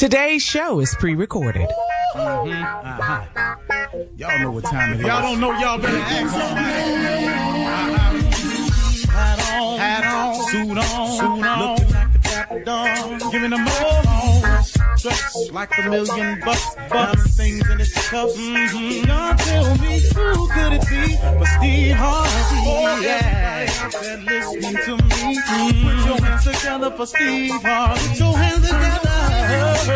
Today's show is pre-recorded. Y'all know what time it is. Y'all don't know, y'all better ask somebody. Hat on, suit on, looking like a dapper dog, giving them all. Dressed like $1 million bucks, things in its cuffs. Y'all tell me who could it be but Steve Harvey? Oh, yeah. Everybody listening to me. Put your hands together for Steve Harvey. Put your hands together. Steve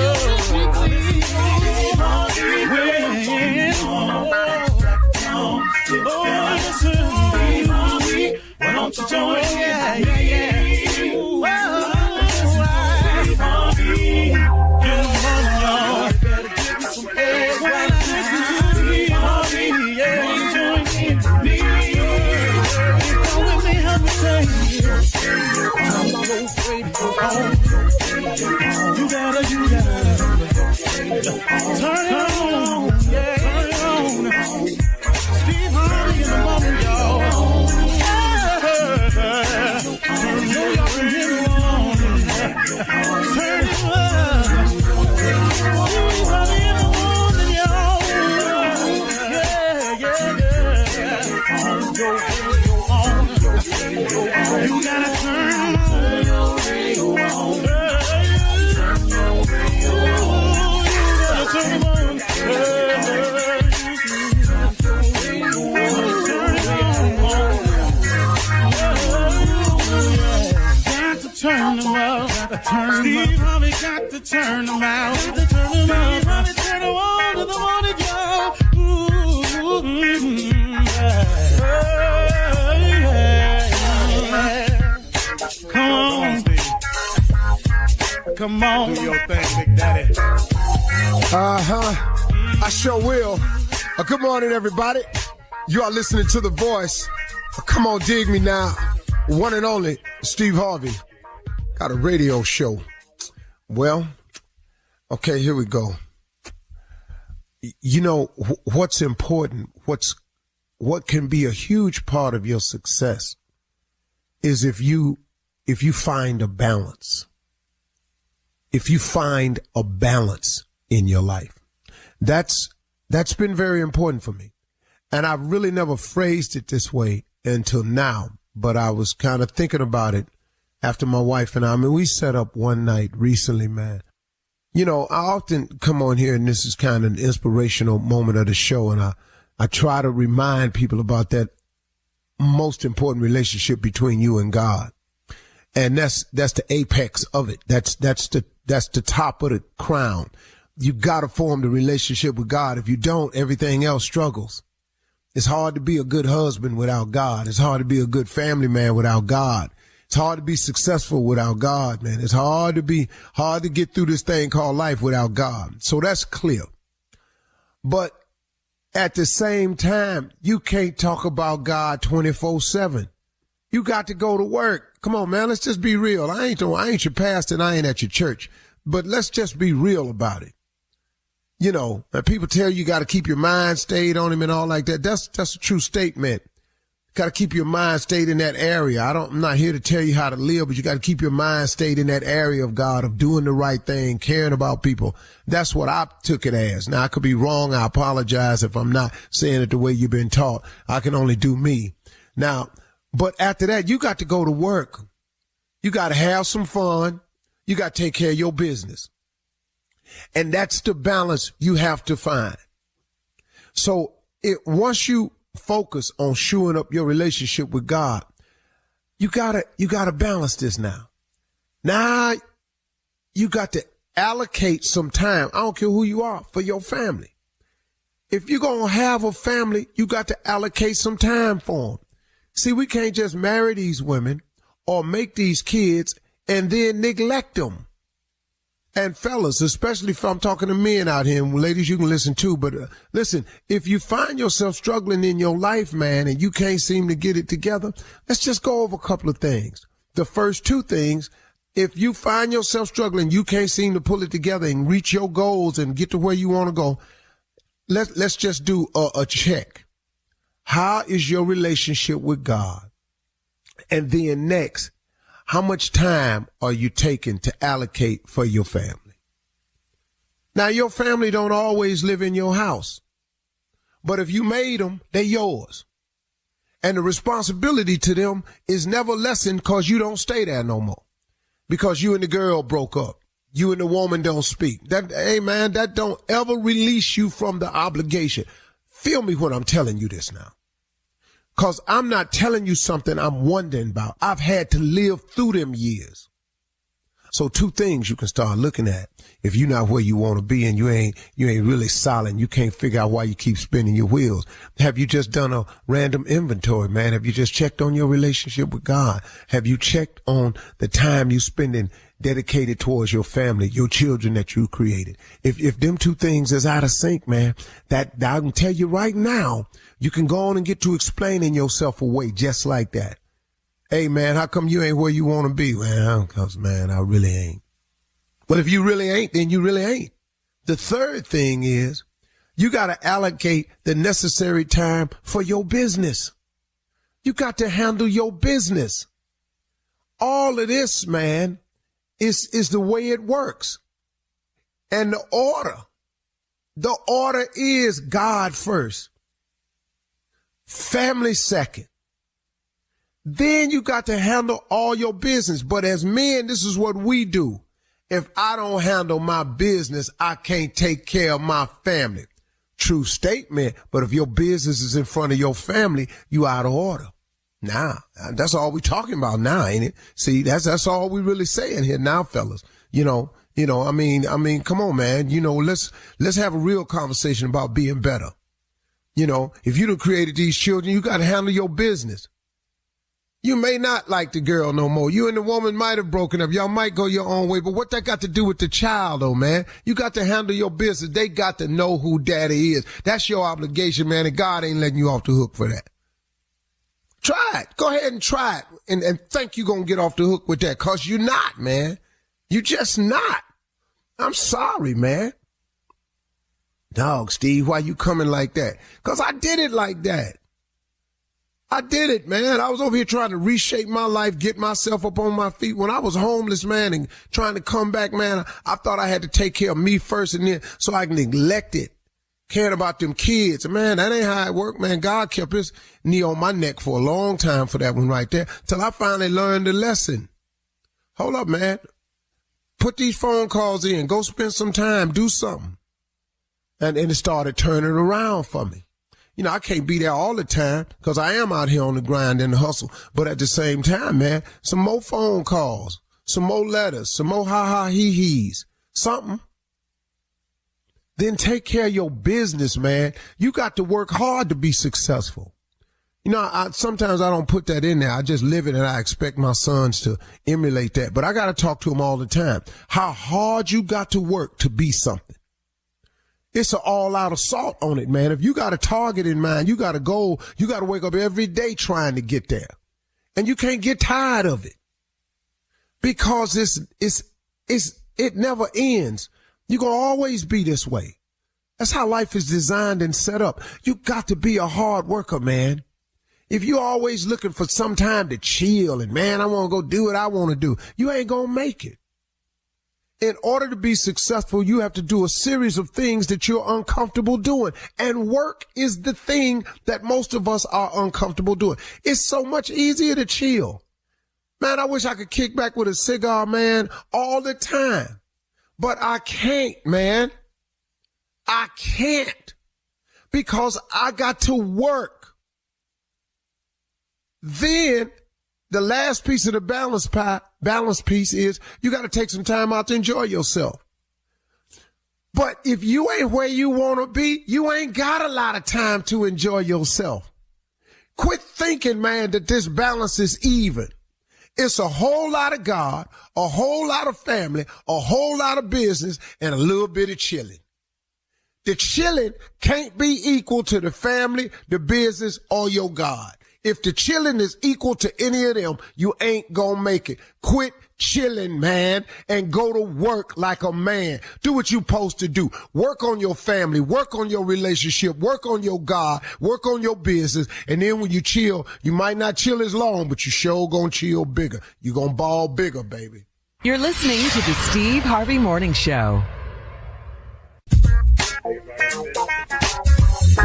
Harvey. Listen, Steve Harvey. Why don't you join? Yeah. Steve Harvey. You gotta turn it on, turn it on. Steve Harvey in the moment, y'all. Turn it on, turn it on. Steve Harvey in the morning, y'all. You gotta turn on. Turn them out. Steve Harvey got to turn them out. Steve Harvey turn them on to the morning, y'all. Come on, Steve. Come on. Do your thing, Big Daddy. I sure will. Good morning, everybody. You are listening to The Voice. Come on, dig me now. One and only Steve Harvey. Got a radio show. Well, okay, here we go. You know, what's important, what can be a huge part of your success is if you find a balance. If you find a balance in your life. That's been very important for me. And I've really never phrased it this way until now, but I was kind of thinking about it after my wife and I mean, we set up one night recently, man. You know, I often come on here and this is kind of an inspirational moment of the show. And I try to remind people about that most important relationship between you and God. And that's the apex of it. That's the top of the crown. You got to form the relationship with God. If you don't, everything else struggles. It's hard to be a good husband without God. It's hard to be a good family man without God. It's hard to be successful without God, man. It's hard to get through this thing called life without God. So that's clear. But at the same time, you can't talk about God 24/7. You got to go to work. Come on, man. Let's just be real. I ain't your pastor and I ain't at your church, but let's just be real about it. You know, people tell you got to keep your mind stayed on him and all like that. That's a true statement. Got to keep your mind stayed in that area. I'm not here to tell you how to live, but you got to keep your mind stayed in that area of God, of doing the right thing, caring about people. That's what I took it as. Now, I could be wrong. I apologize if I'm not saying it the way you've been taught. I can only do me. Now, but after that, you got to go to work. You got to have some fun. You got to take care of your business. And that's the balance you have to find. So once you focus on shoring up your relationship with God, you gotta balance this now. Now you got to allocate some time. I don't care who you are, for your family. If you're going to have a family, you got to allocate some time for them. See, we can't just marry these women or make these kids and then neglect them. And fellas, especially if I'm talking to men out here, and ladies, you can listen too, but listen, if you find yourself struggling in your life, man, and you can't seem to get it together, let's just go over a couple of things. The first two things, if you find yourself struggling, you can't seem to pull it together and reach your goals and get to where you want to go, let's just do a check. How is your relationship with God? And then next, how much time are you taking to allocate for your family? Now, your family don't always live in your house, but if you made them, they're yours. And the responsibility to them is never lessened because you don't stay there no more. Because you and the girl broke up. You and the woman don't speak. Hey, man, that don't ever release you from the obligation. Feel me when I'm telling you this now. Because I'm not telling you something I'm wondering about. I've had to live through them years. So 2 things you can start looking at. If you're not where you want to be and you ain't really solid, you can't figure out why you keep spinning your wheels. Have you just done a random inventory, man? Have you just checked on your relationship with God? Have you checked on the time you spending dedicated towards your family, your children that you created? If them 2 things is out of sync, man, that I can tell you right now, you can go on and get to explaining yourself away just like that. Hey, man, how come you ain't where you want to be? Well, because, man, I really ain't. Well, if you really ain't, then you really ain't. The 3rd thing is you got to allocate the necessary time for your business. You got to handle your business. All of this, man, is the way it works. And the order is God first, family second. Then you got to handle all your business. But as men, this is what we do. If I don't handle my business, I can't take care of my family. True statement. But if your business is in front of your family, you out of order. Nah, that's all we talking about now, ain't it? See, that's all we really saying here now, fellas. I mean, come on, man. Let's have a real conversation about being better. If you done created these children, you got to handle your business. You may not like the girl no more. You and the woman might have broken up. Y'all might go your own way. But what that got to do with the child, though, man? You got to handle your business. They got to know who daddy is. That's your obligation, man. And God ain't letting you off the hook for that. Try it. Go ahead and try it. And think you're going to get off the hook with that. Because you're not, man. You just not. I'm sorry, man. Dog, Steve, why you coming like that? Because I did it like that. I did it, man. I was over here trying to reshape my life, get myself up on my feet. When I was homeless, man, and trying to come back, man, I thought I had to take care of me first and then so I can neglect it. Caring about them kids. Man, that ain't how it worked, man. God kept his knee on my neck for a long time for that one right there till I finally learned the lesson. Hold up, man. Put these phone calls in. Go spend some time. Do something. And it started turning around for me. I can't be there all the time because I am out here on the grind and the hustle. But at the same time, man, some more phone calls, some more letters, some more ha-ha-he-he's, something. Then take care of your business, man. You got to work hard to be successful. Sometimes I don't put that in there. I just live it and I expect my sons to emulate that. But I got to talk to them all the time. How hard you got to work to be something. It's an all-out assault on it, man. If you got a target in mind, you got a goal, you got to wake up every day trying to get there. And you can't get tired of it because it never ends. You're going to always be this way. That's how life is designed and set up. You got to be a hard worker, man. If you're always looking for some time to chill and, man, I want to go do what I want to do, you ain't going to make it. In order to be successful, you have to do a series of things that you're uncomfortable doing. And work is the thing that most of us are uncomfortable doing. It's so much easier to chill. Man, I wish I could kick back with a cigar, man, all the time. But I can't, man. I can't. Because I got to work. Then the last piece of the balance piece is you got to take some time out to enjoy yourself. But if you ain't where you want to be, you ain't got a lot of time to enjoy yourself. Quit thinking, man, that this balance is even. It's a whole lot of God, a whole lot of family, a whole lot of business, and a little bit of chilling. The chilling can't be equal to the family, the business, or your God. If the chilling is equal to any of them, you ain't gonna make it. Quit chilling, man, and go to work like a man. Do what you supposed to do. Work on your family, work on your relationship, work on your God, work on your business. And then when you chill, you might not chill as long, but you sure gonna chill bigger. You gonna ball bigger, baby. You're listening to the Steve Harvey Morning Show.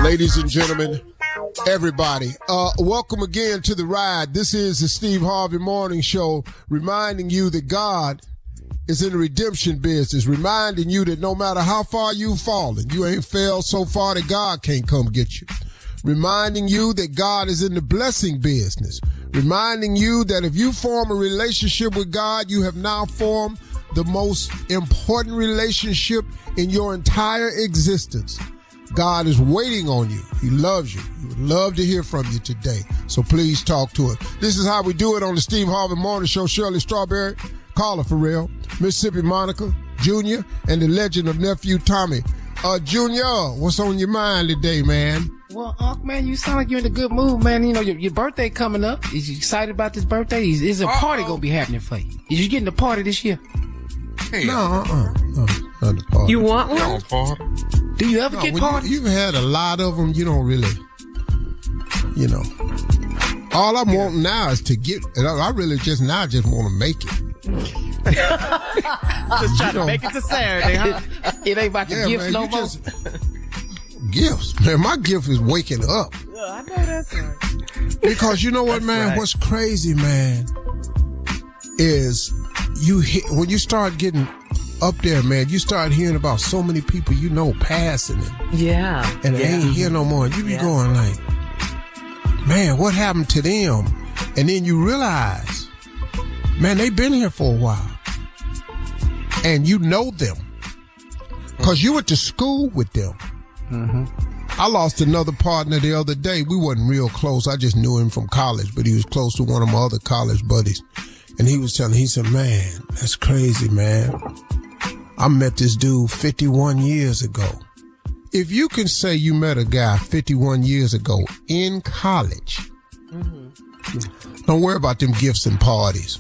Ladies and gentlemen, everybody, welcome again to the ride. This is the Steve Harvey Morning Show, reminding you that God is in the redemption business, reminding you that no matter how far you've fallen, you ain't fell so far that God can't come get you. Reminding you that God is in the blessing business. Reminding you that if you form a relationship with God, you have now formed the most important relationship in your entire existence. God is waiting on you. He loves you. He would love to hear from you today. So please talk to him. This is how we do it on the Steve Harvey Morning Show. Shirley Strawberry, Carla Farrell, Mississippi Monica, Junior, and the legend of Nephew Tommy. Junior, what's on your mind today, man? Well, Unc, man, you sound like you're in a good mood, man. You know, your birthday coming up. Is you excited about this birthday? Is a party gonna be happening for you? Is you getting a party this year? No, not the party. You want one? Do you ever get parties? You've had a lot of them. You don't really, you know. All I'm wanting now is to get, and I really just want to make it. Just trying to make it to Saturday, huh? It ain't about the gifts no more. Gifts, man. My gift is waking up. Yeah, I know that's right. Because you know what, man? Right. What's crazy, man, is when you start getting up there, man, you start hearing about so many people you know passing it. Yeah. And they ain't here no more. And you be going like, man, what happened to them? And then you realize, man, they've been here for a while. And you know them. Because you went to school with them. Mm-hmm. I lost another partner the other day. We wasn't real close. I just knew him from college, but he was close to one of my other college buddies. And he said, man, that's crazy, man. I met this dude 51 years ago. If you can say you met a guy 51 years ago in college, don't worry about them gifts and parties.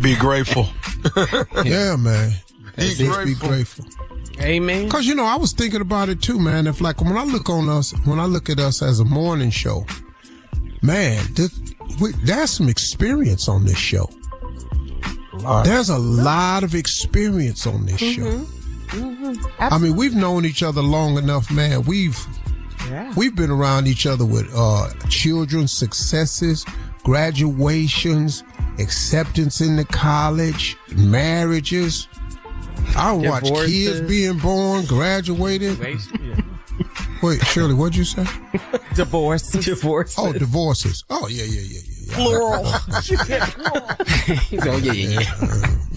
Be grateful. Yeah, man. Be grateful. Amen. Because, you know, I was thinking about it too, man. If like when I look at us as a morning show, man, there's some experience on this show. There's a lot of experience on this show. Mm-hmm. I mean, we've known each other long enough, man. We've been around each other with children's successes, graduations, acceptance into college, marriages. I watch kids being born, graduated. Wait, Shirley, what'd you say? Divorces. Oh, divorces. Oh, yeah. Plural. She said plural. Oh, yeah.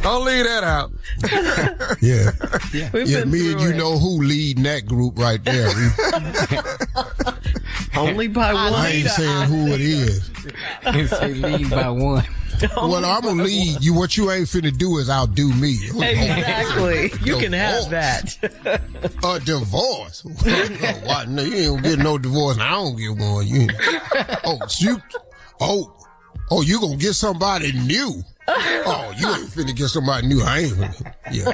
Don't leave that out. Yeah. Me and you know who leading that group right there. Only by one. I ain't saying who it is. They say lead by one. Well, I'm going to lead you. What you ain't finna do is outdo me. Exactly. You can have that. A divorce? What? No, you ain't gonna get no divorce. I don't get one. You gonna get somebody new. Oh, you ain't finna get somebody new. I ain't finna. Yeah.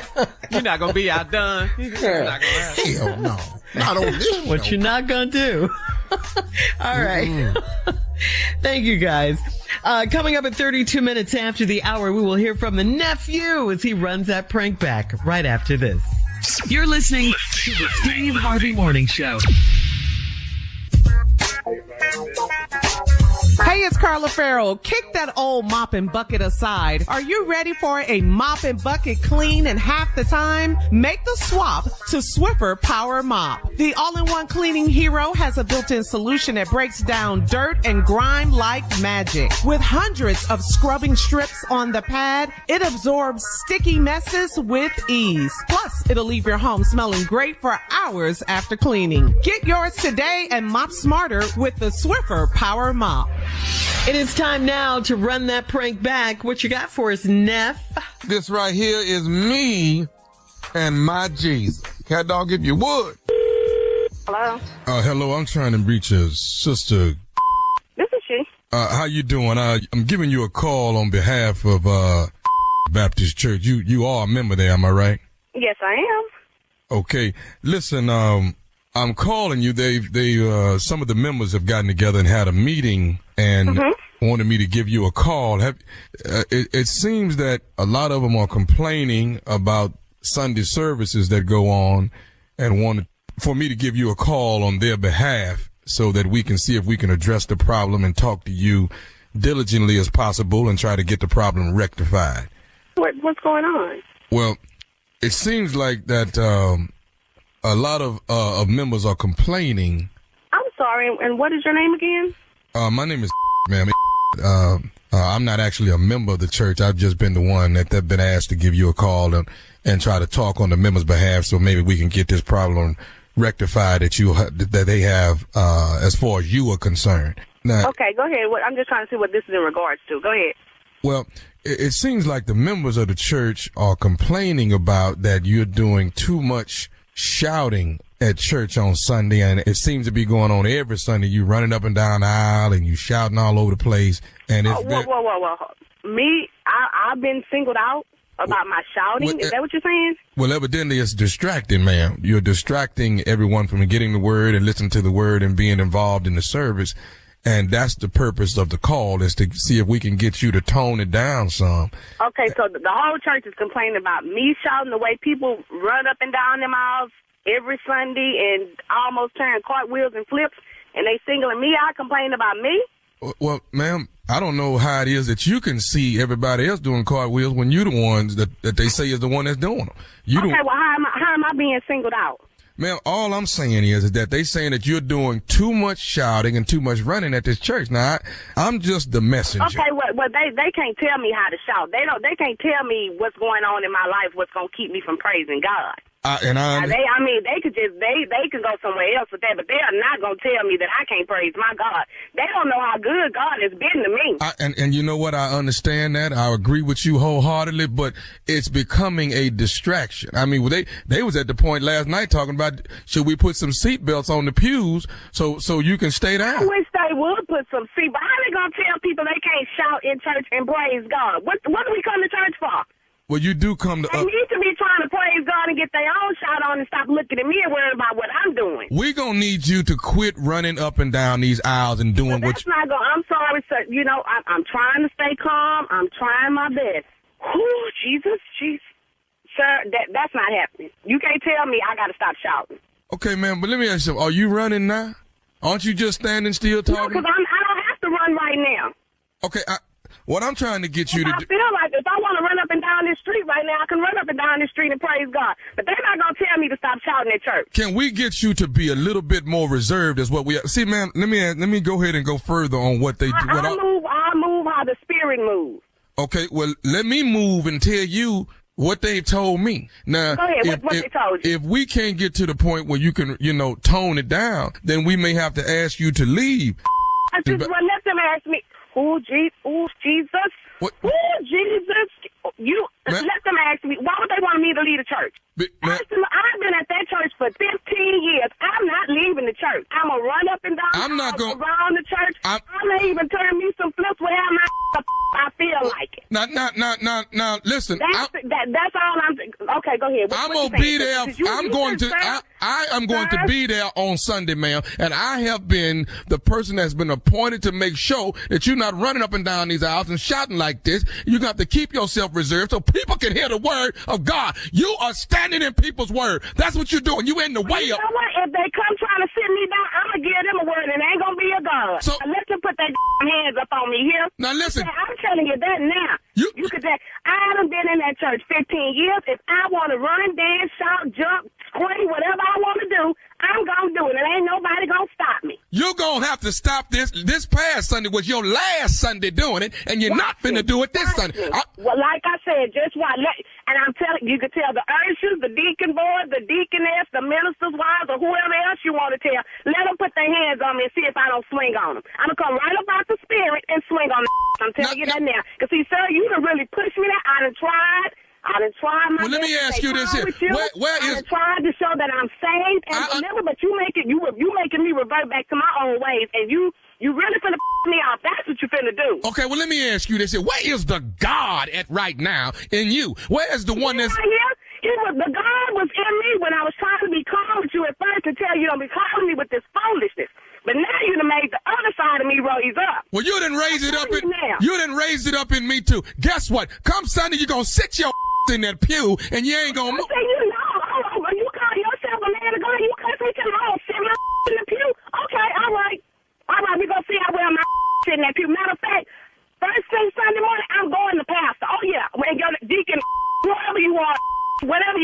You're not gonna be outdone. Hell no. Not on this show. What you're not gonna do. All right. Thank you, guys. Coming up at 32 minutes after the hour, we will hear from the nephew as he runs that prank back right after this. You're listening to the Steve Harvey Morning Show. Hey, it's Carla Farrell. Kick that old mop and bucket aside. Are you ready for a mop and bucket clean in half the time? Make the swap to Swiffer Power Mop. The all-in-one cleaning hero has a built-in solution that breaks down dirt and grime like magic. With hundreds of scrubbing strips on the pad, it absorbs sticky messes with ease. Plus, it'll leave your home smelling great for hours after cleaning. Get yours today and mop smarter with the Swiffer Power Mop. It is time now to run that prank back. What you got for us, Neff? This right here is me and my Jesus. Cat dog, if you would. Hello? Hello, I'm trying to reach a sister. This is she. How you doing? I'm giving you a call on behalf of Baptist Church. You are a member there, am I right? Yes, I am. Okay. Listen, I'm calling you. They some of the members have gotten together and had a meeting and wanted me to give you a call. It seems that a lot of them are complaining about Sunday services that go on and want for me to give you a call on their behalf so that we can see if we can address the problem and talk to you diligently as possible and try to get the problem rectified. What's going on? Well, it seems like that a lot of members are complaining. I'm sorry, and what is your name again? My name is ma'am. I'm not actually a member of the church. I've just been the one that's been asked to give you a call and try to talk on the members' behalf so maybe we can get this problem rectified that they have as far as you are concerned. Now, Okay, go ahead. I'm just trying to see what this is in regards to. Go ahead. well, it seems like the members of the church are complaining about that you're doing too much shouting at church on Sunday, and it seems to be going on every Sunday. You running up and down the aisle and you shouting all over the place. And it's Whoa. Me, I've been singled out about my shouting. Is that what you're saying? Well, evidently it's distracting, ma'am. You're distracting everyone from getting the word and listening to the word and being involved in the service. And that's the purpose of the call, is to see if we can get you to tone it down some. Okay, so the whole church is complaining about me shouting the way people run up and down them aisles every Sunday and almost turn cartwheels and flips, and they singling me out, complaining about me? Well, ma'am, I don't know how it is that you can see everybody else doing cartwheels when you're the ones that they say is the one that's doing them. Well, how am I being singled out? Ma'am, all I'm saying is that they saying that you're doing too much shouting and too much running at this church. Now, I'm just the messenger. Okay, well, they can't tell me how to shout. They can't tell me what's going on in my life, what's going to keep me from praising God. They can go somewhere else with that, but they are not going to tell me that I can't praise my God. They don't know how good God has been to me. And you know what? I understand that. I agree with you wholeheartedly, but it's becoming a distraction. I mean, they was at the point last night talking about, should we put some seatbelts on the pews so you can stay down? I wish they would put some seat, but how they going to tell people they can't shout in church and praise God? What do we come to church for? Well, you do come to... They need to be trying to praise God and get their own shout on and stop looking at me and worrying about what I'm doing. We're going to need you to quit running up and down these aisles and doing what you... Not going. I'm sorry, sir. You know, I'm trying to stay calm. I'm trying my best. Whew, Jesus. Sir, that's not happening. You can't tell me I got to stop shouting. Okay, ma'am, but let me ask you, are you running now? Aren't you just standing still talking? No, because I don't have to run right now. Okay, what I'm trying to get you to do... I feel like if I want to run up and down this street right now, I can run up and down this street and praise God. But they're not going to tell me to stop shouting at church. Can we get you to be a little bit more reserved as what we... See, ma'am, let me go ahead and go further on what they do. I move how the Spirit moves. Okay, well, let me move and tell you what they've told me. Now, go ahead, what they told you. If we can't get to the point where you can, tone it down, then we may have to ask you to leave. Let them ask me. Oh, Jesus. What? Oh, Jesus. Let them ask me. Why would they want me to leave the church? I've been at that church for 15 years. I'm not leaving the church. I'm going to run up and down around the church. I may even turn me some flips wherever I feel like it. Now, listen. That's all I'm... Okay, go ahead. I'm going to be there. I am going to be there on Sunday, ma'am. And I have been the person that's been appointed to make sure that you're not running up and down these aisles and shouting like this. You're going to have to keep yourself reserved so people can hear the word of God. You are standing in people's word. That's what you're doing. You in the way up. You know what? If they come trying to sit me down, I'm going to give them a word and it ain't going to be a God. So let them put their hands up on me here. Now listen. I'm telling you that now. You could say, I haven't been in that church 15 years. If I want to run, dance, shout, jump, scream, whatever I want to do, I'm going to do it. And ain't nobody going to stop me. You're going to have to stop this. This past Sunday was your last Sunday doing it, and you're not finna do it this Sunday. Well, like I said, just watch. And I'm telling you, can tell the ushers, the deacon board, the deaconess, the minister's wives, or whoever else you want to tell, let them put their hands on me and see if I don't swing on them. I'm going to come right up out the Spirit and swing on them. I'm telling you that now. Because, see, sir, you done really pushed me there. I done tried my best. Well, let me ask you this here. Where is... I tried to show that I'm saved. And remember, but you making me revert back to my own ways. And you really finna me off. That's what you finna do. Okay, well, let me ask you this here. Where is the God at right now in you? Where is the one that's... Right here? The God was in me when I was trying to be calm with you at first to tell you don't be calling me with this foolishness. But now you done made the other side of me raise up. Well, you done raised it up in me too. Guess what? Come Sunday, you're gonna sit your in that pew and you ain't gonna move. You call yourself a man of God, you cuss me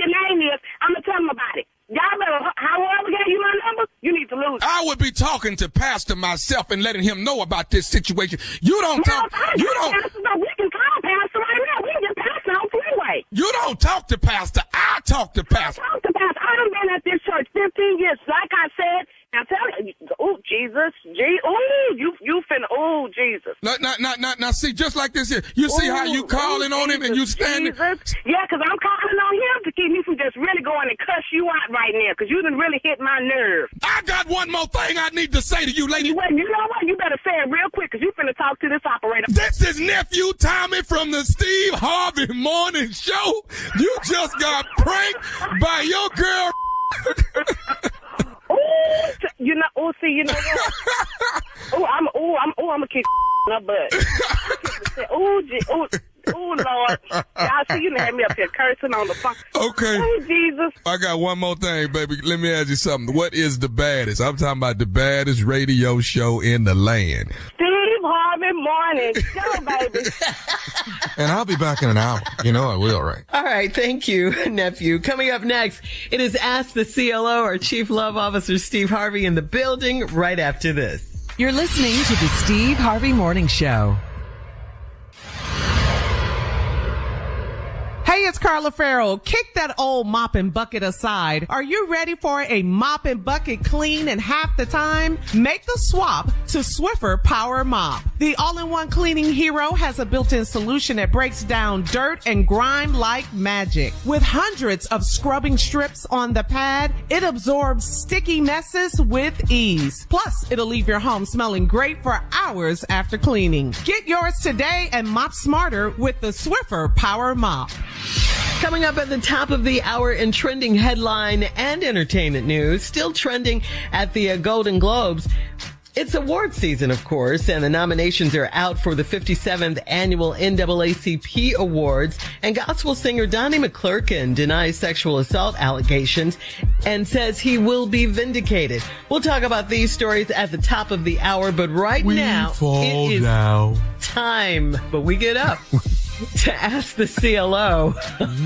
your name is, I'm going to tell them about it. Y'all better, however gave you my number, you need to lose. I would be talking to Pastor myself and letting him know about this situation. You don't talk. You don't. We can call Pastor right now. We can get Pastor on freeway. You don't talk to Pastor. I talk to Pastor. Talk to Pastor. I done been at this church 15 years. Like I said, now tell you, oh Jesus, you finna, oh Jesus. Now, see, just like this here. You see how you calling on him and you standing. Jesus. Yeah, because I'm calling on him to keep me from just really going and cuss you out right now, because you done really hit my nerve. I got one more thing I need to say to you, lady. Well, you know what? You better say it real quick, because you finna talk to this operator. This is Nephew Tommy from the Steve Harvey Morning Show. You just got pranked by your girl. You know what? I'm gonna kick in her butt. Oh Lord. Y'all see, you had me up here cursing on the phone. Okay. Oh, Jesus. I got one more thing, baby. Let me ask you something. What is the baddest? I'm talking about the baddest radio show in the land. Steve Harvey Morning Show, baby. And I'll be back in an hour. You know I will, right? All right. Thank you, nephew. Coming up next, it is Ask the CLO, our Chief Love Officer, Steve Harvey, in the building right after this. You're listening to the Steve Harvey Morning Show. Hey, it's Carla Farrell. Kick that old mop and bucket aside. Are you ready for a mop and bucket clean in half the time? Make the swap to Swiffer Power Mop. The all-in-one cleaning hero has a built-in solution that breaks down dirt and grime like magic. With hundreds of scrubbing strips on the pad, it absorbs sticky messes with ease. Plus, it'll leave your home smelling great for hours after cleaning. Get yours today and mop smarter with the Swiffer Power Mop. Coming up at the top of the hour in trending headline and entertainment news, still trending at the Golden Globes. It's award season, of course, and the nominations are out for the 57th annual NAACP Awards. And gospel singer Donnie McClurkin denies sexual assault allegations and says he will be vindicated. We'll talk about these stories at the top of the hour, but right now it is time. But we get up to ask the CLO,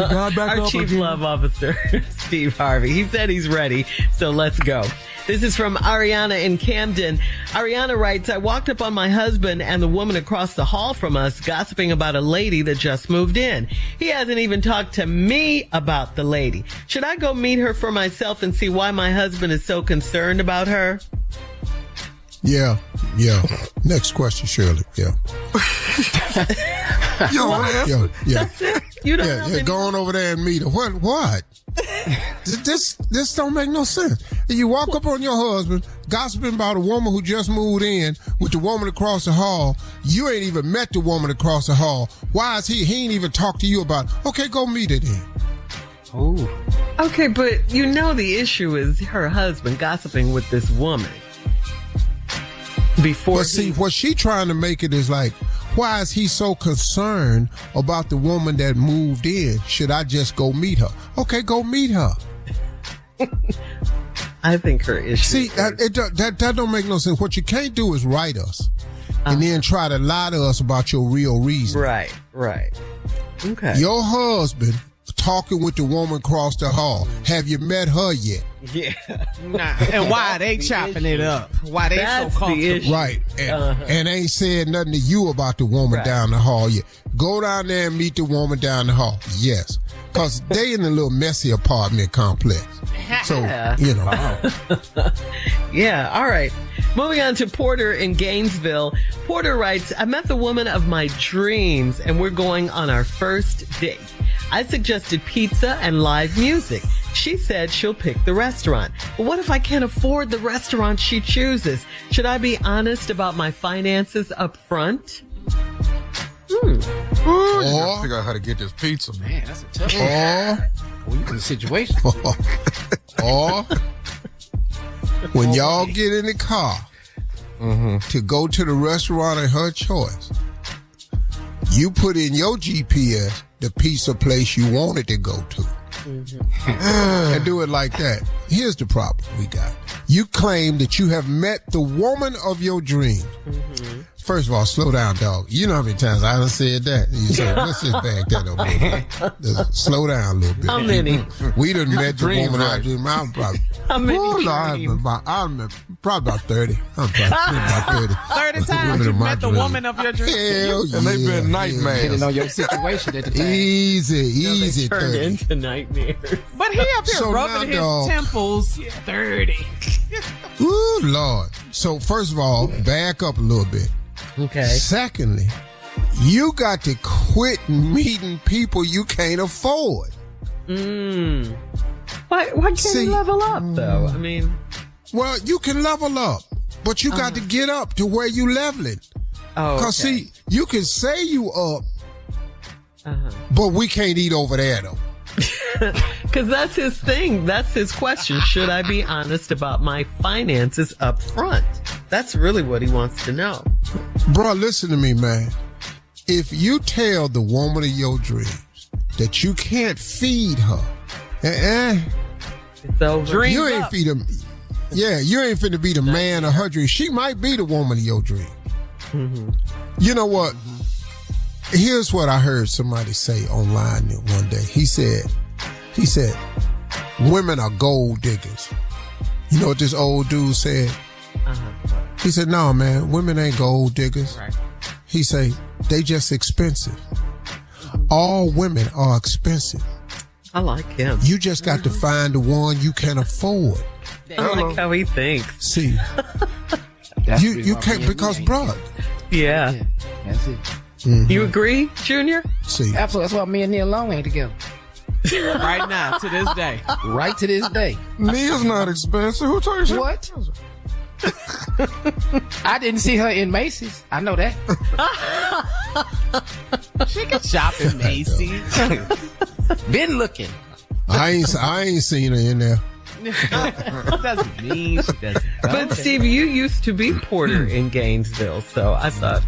our Chief Love Officer, Steve Harvey. He said he's ready, so let's go. This is from Ariana in Camden. Ariana writes, I walked up on my husband and the woman across the hall from us gossiping about a lady that just moved in. He hasn't even talked to me about the lady. Should I go meet her for myself and see why my husband is so concerned about her? Yeah. Next question, Shirley. Yeah. You don't have any... Go on over there and meet her. What? This don't make no sense. You walk up on your husband, gossiping about a woman who just moved in with the woman across the hall. You ain't even met the woman across the hall. Why is he ain't even talked to you about it? Okay, go meet her then. Oh. Okay, but you know the issue is her husband gossiping with this woman. What she trying to make it is like, why is he so concerned about the woman that moved in? Should I just go meet her? Okay, go meet her. I think her issue. See, that don't make no sense. What you can't do is write us and then try to lie to us about your real reason. Right. Okay. Your husband talking with the woman across the hall. Have you met her yet? Yeah. Nah. And why they chopping it up? Why they so comfortable? Right. And ain't said nothing to you about the woman down the hall yet. Go down there and meet the woman down the hall. Yes. Because they in a little messy apartment complex. So, you know. Yeah, all right. Moving on to Porter in Gainesville. Porter writes, I met the woman of my dreams and we're going on our first date. I suggested pizza and live music. She said she'll pick the restaurant. But what if I can't afford the restaurant she chooses? Should I be honest about my finances up front? You gotta figure out how to get this pizza. Man, that's a tough one. Well, you in a situation. Or when y'all get in the car to go to the restaurant of her choice, you put in your GPS the pizza place you wanted to go to. And do it like that. Here's the problem we got. You claim that you have met the woman of your dreams. first of all, slow down, dog. You know how many times I done said that. You said, let's just back that up a little bit. Slow down a little bit. How many? We done met the woman I dream. I'm probably, How many? I'm probably about 30. I'm probably about 30. 30 times you met the woman of your dreams. Hell yeah. And they've been nightmares. Didn't know your situation at the time. Easy, Turned 30. into nightmares. But he up here So rubbing his now, dog. temples. 30. Ooh, Lord. So first of all, back up a little bit. Okay. Secondly, you got to quit meeting people you can't afford. Why can't you level up, though? I mean... Well, you can level up, but you got to get up to where you leveling. Oh, Because, okay. see, you can say you up, but we can't eat over there, though. Because that's his thing. That's his question. Should I be honest about my finances up front? That's really what he wants to know. Bro, listen to me, man. If you tell the woman of your dreams that you can't feed her, It's over. Dreams you ain't up. feed them. Yeah, you ain't finna be the man of her dreams. She might be the woman of your dream. You know what? Here's what I heard somebody say online one day. He said, women are gold diggers. You know what this old dude said? He said, no, man, women ain't gold diggers. Right. He said, they just expensive. All women are expensive. I like him. You just got to find the one you can afford. I like how he thinks. See, you can't, because, bro, Yeah. That's it. You agree, Junior? see, Absolutely. That's why me and Neil Long ain't together. Right now, to this day. Right to this day. Neil's not expensive. Who told you? What? I didn't see her in Macy's. I know that. She can shop in Macy's. Been looking. I ain't seen her in there. Doesn't mean she doesn't. But Steve, you used to be Porter in Gainesville, so I thought,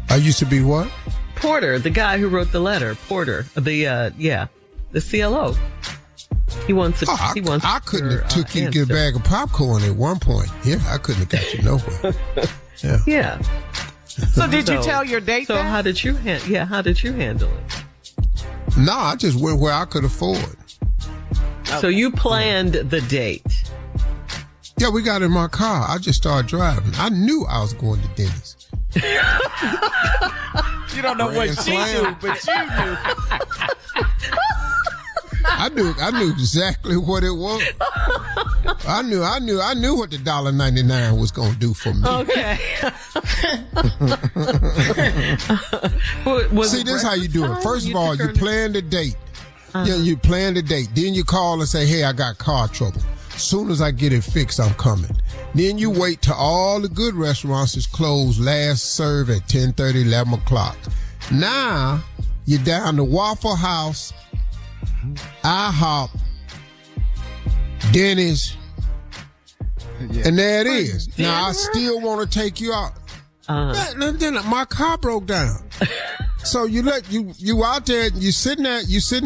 I used to be what? Porter, the guy who wrote the letter, Porter, the CLO. He wants to. Oh, he wants. I couldn't your, have took you to get a answer. bag of popcorn at one point. Yeah, I couldn't have got you nowhere. Yeah. Yeah. So did you tell your date So that? how did you how did you handle it? No, I just went where I could afford. So you planned the date. Yeah, we got in my car. I just started driving. I knew I was going to Denny's. You don't know what she knew, but you knew. I knew exactly what it was. I knew what the $1.99 was gonna do for me. Okay. See, this is how you do it. First of all, you plan the date. Yeah, you plan the date. Then you call and say, hey, I got car trouble. Soon as I get it fixed, I'm coming. Then you wait till all the good restaurants is closed, last serve at 10:30, 11 o'clock. Now, you're down to Waffle House, IHOP, Denny's, and there it is. Now, I still want to take you out. Then my car broke down. So you out there, you sitting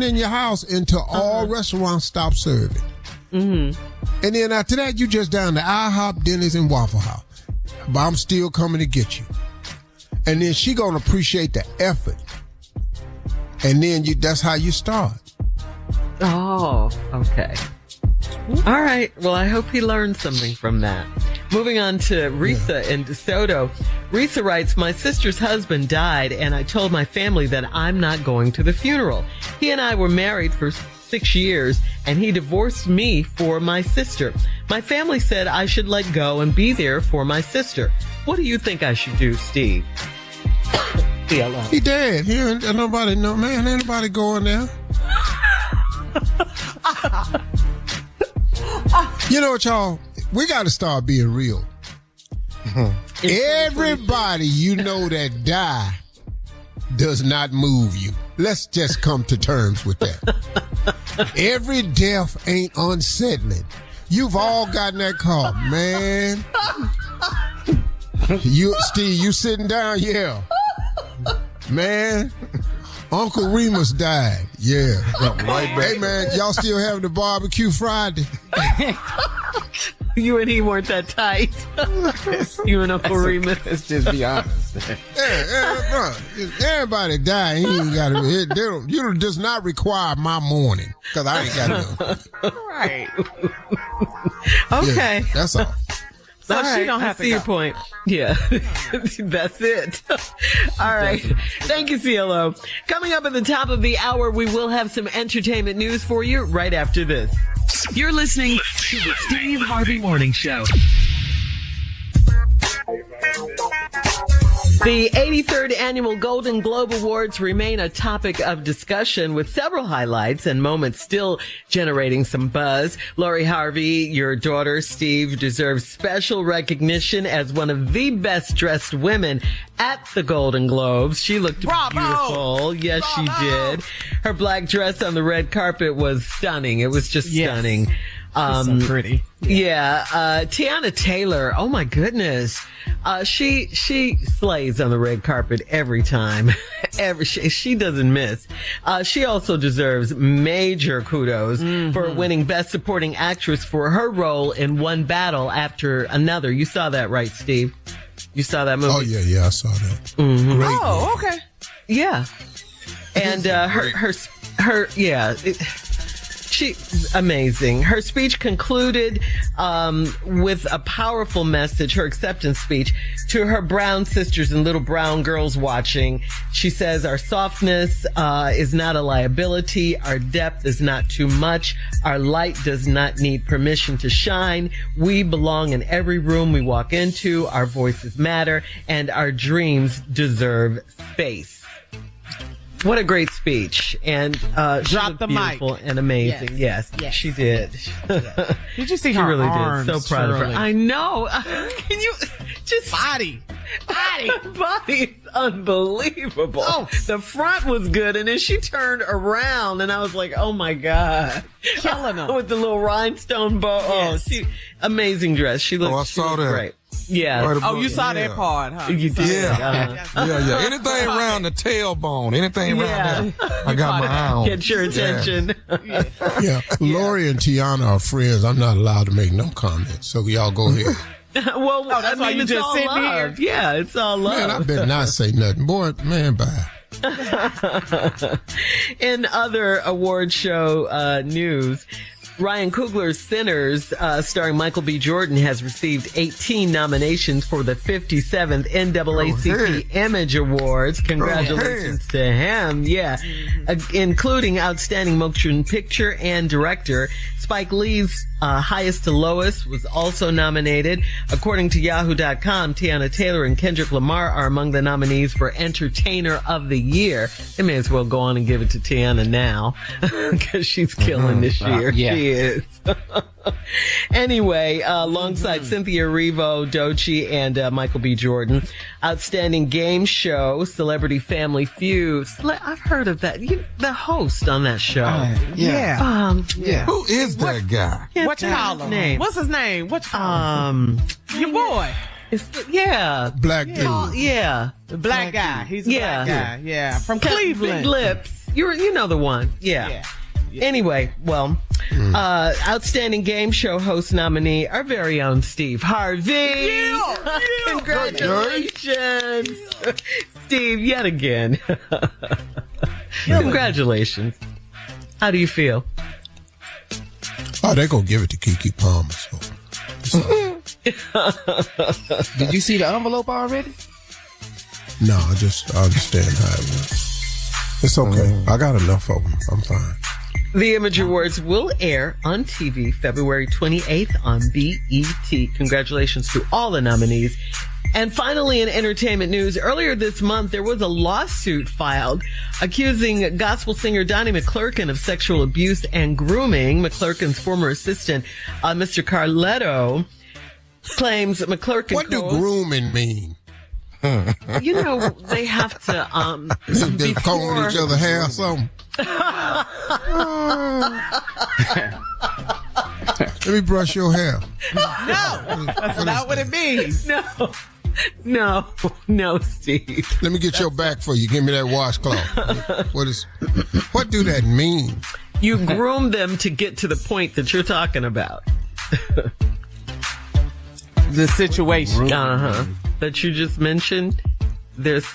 in your house until all restaurants stop serving. And then after that, you just down to IHOP, Denny's, and Waffle House. But I'm still coming to get you. And then she gonna appreciate the effort. And then that's how you start. Oh, okay. All right. Well, I hope he learned something from that. Moving on to Risa in DeSoto. Risa writes, my sister's husband died, and I told my family that I'm not going to the funeral. He and I were married for 6 years, and he divorced me for my sister. My family said I should let go and be there for my sister. What do you think I should do, Steve? He dead. He ain't nobody, no man, ain't nobody going there. You know what, y'all? We got to start being real. Everybody you know that die does not move you. Let's just come to terms with that. Every death ain't unsettling. You've all gotten that call, man. Steve, you sitting down? Yeah. Man, Uncle Remus died. Yeah. Right back. Hey, man, y'all still having the barbecue Friday? You and he weren't that tight. You and Uncle Remus. Let's just be honest. Bro, everybody die. He ain't got to. You does not require my morning because I ain't got to. Right. Okay. Yeah, that's all. So All right, she don't have I to see go. your point. Yeah, that's it. All right. Thank you, CLO. Coming up at the top of the hour, we will have some entertainment news for you right after this. You're listening to the Steve Harvey Morning Show. The 83rd Annual Golden Globe Awards remain a topic of discussion with several highlights and moments still generating some buzz. Lori Harvey, your daughter, Steve, deserves special recognition as one of the best dressed women at the Golden Globes. She looked beautiful. Yes, she did. Her black dress on the red carpet was stunning. It was just stunning. So pretty. Yeah. Tiana Taylor. Oh my goodness. She slays on the red carpet every time. She doesn't miss. She also deserves major kudos for winning Best Supporting Actress for her role in One Battle After Another. You saw that, right, Steve? You saw that movie? Oh yeah, I saw that. Mm-hmm. Great Oh, movie. okay. Yeah. And she's amazing. Her speech concluded with a powerful message, her acceptance speech to her brown sisters and little brown girls watching. She says, our softness is not a liability. Our depth is not too much. Our light does not need permission to shine. We belong in every room we walk into. Our voices matter and our dreams deserve space. What a great speech. And she Drop looked the beautiful mic. and amazing. Yes, she did. Did you see She her really arms, did. So proud of her. Shirley? I know. Can you just Body. body is unbelievable. Oh. The front was good, and then she turned around, and I was like, "Oh my god!" Killing them. with the little rhinestone bow. Yes. Oh, amazing dress. She looked. I she saw looked that. Great. Yeah. Right Oh, above- you saw yeah. that part, huh? You did. Yeah. Yeah. Anything around the tailbone, anything around there, I got my eye on. Get your attention. Yeah, Lori and Tiana are friends. I'm not allowed to make no comments, so y'all go ahead. Well, that's why you it's just all sitting love. here? Yeah, it's all love. Man, I better not say nothing. Boy, man, bye. In other award show news, Ryan Coogler's Sinners, starring Michael B. Jordan, has received 18 nominations for the 57th NAACP Image Awards. Congratulations to him. Yeah. Including Outstanding Motion Picture and Director. Spike Lee's Highest to Lowest was also nominated. According to Yahoo.com, Tiana Taylor and Kendrick Lamar are among the nominees for Entertainer of the Year. They may as well go on and give it to Tiana now because she's killing this year. Yeah. She is. Anyway, alongside Cynthia Erivo, Doechii, and Michael B. Jordan. Outstanding Game Show, Celebrity Family Feud. I've heard of that. The host on that show. Yeah. Who is that guy? What you call him? Name? What's his name? What you call him? Your boy. Black dude. Yeah. The black guy. He's a black guy. Yeah. From Big Cleveland. lips. You know the one. Yeah. Anyway, well, Outstanding Game Show host nominee, our very own Steve Harvey. Congratulations. Steve, yet again. Congratulations. How do you feel? Oh, they gonna give it to Keke Palmer. So. Did you see the envelope already? No, I understand how it works. It's okay. I got enough of them. I'm fine. The Image Awards will air on TV February 28th on BET. Congratulations to all the nominees. And finally, in entertainment news, earlier this month, there was a lawsuit filed accusing gospel singer Donnie McClurkin of sexual abuse and grooming. McClurkin's former assistant, Mr. Carletto, claims McClurkin... What do grooming mean? You know, they have to... They combing each other hair or something? Let me brush your hair. No, that's not what it means. No, Steve. Let me get your back for you. Give me that washcloth. What do that mean? You groom them to get to the point that you're talking about. the situation. That you just mentioned. There's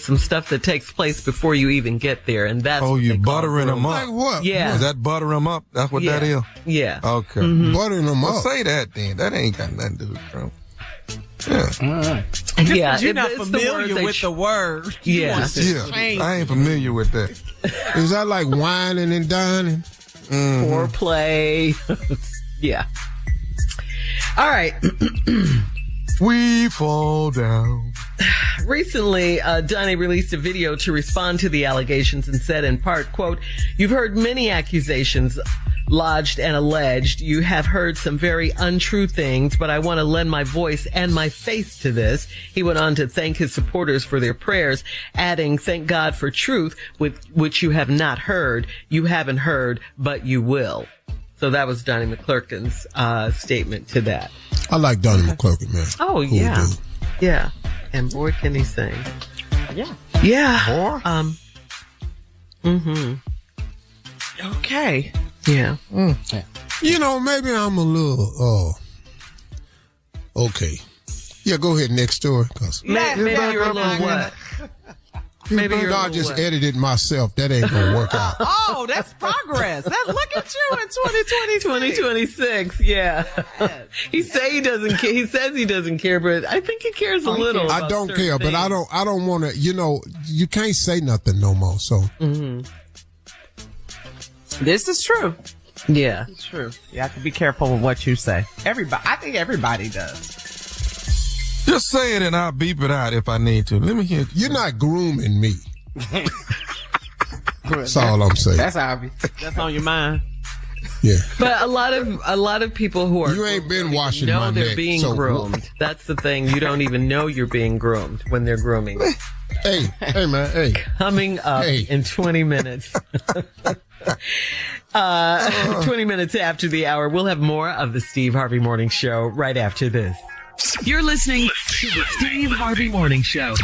some stuff that takes place before you even get there, and that's you buttering them up. Like what? Yeah. Is that butter them up? That's what that is? Yeah. Okay. Buttering them Well, up. say that then. That ain't got nothing to do with Trump. Yeah. Yeah. You're not it's familiar the with the word. Yeah. Yeah. I ain't familiar with that. Is that like whining and dining? foreplay. Yeah. All right. We fall down. Recently, Donnie released a video to respond to the allegations and said in part, quote, "You've heard many accusations lodged and alleged. You have heard some very untrue things, but I want to lend my voice and my face to this." He went on to thank his supporters for their prayers, adding, "Thank God for truth, with which you have not heard. You haven't heard, but you will." So that was Donnie McClurkin's statement to that. I like Donnie McClurkin, man. Oh, Cool yeah. dude. Yeah. And boy, can he sing. Yeah. Yeah. Okay. Yeah. You know, maybe I'm a little, okay. Yeah, go ahead, next story. Maybe you're a little what? Maybe you're a I little just what? edited myself. That ain't gonna work out. Oh, that's progress. Look at you in 2026. 2026, yeah. He says he doesn't care, but I think he cares a little. I about don't certain care, but things. I don't want to, you can't say nothing no more, so. This is true. Yeah. It's true. You have to be careful with what you say. I think everybody does. Just say it and I'll beep it out if I need to. Let me hear. You're not grooming me. That's all I'm saying. That's obvious. That's on your mind. Yeah. But a lot of people who are You ain't been washing know my they're neck, being so- groomed. That's the thing. You don't even know you're being groomed when they're grooming. Hey, man, hey. Coming up in 20 minutes. 20 minutes after the hour, we'll have more of the Steve Harvey Morning Show right after this. You're listening to the Steve Harvey Morning Show.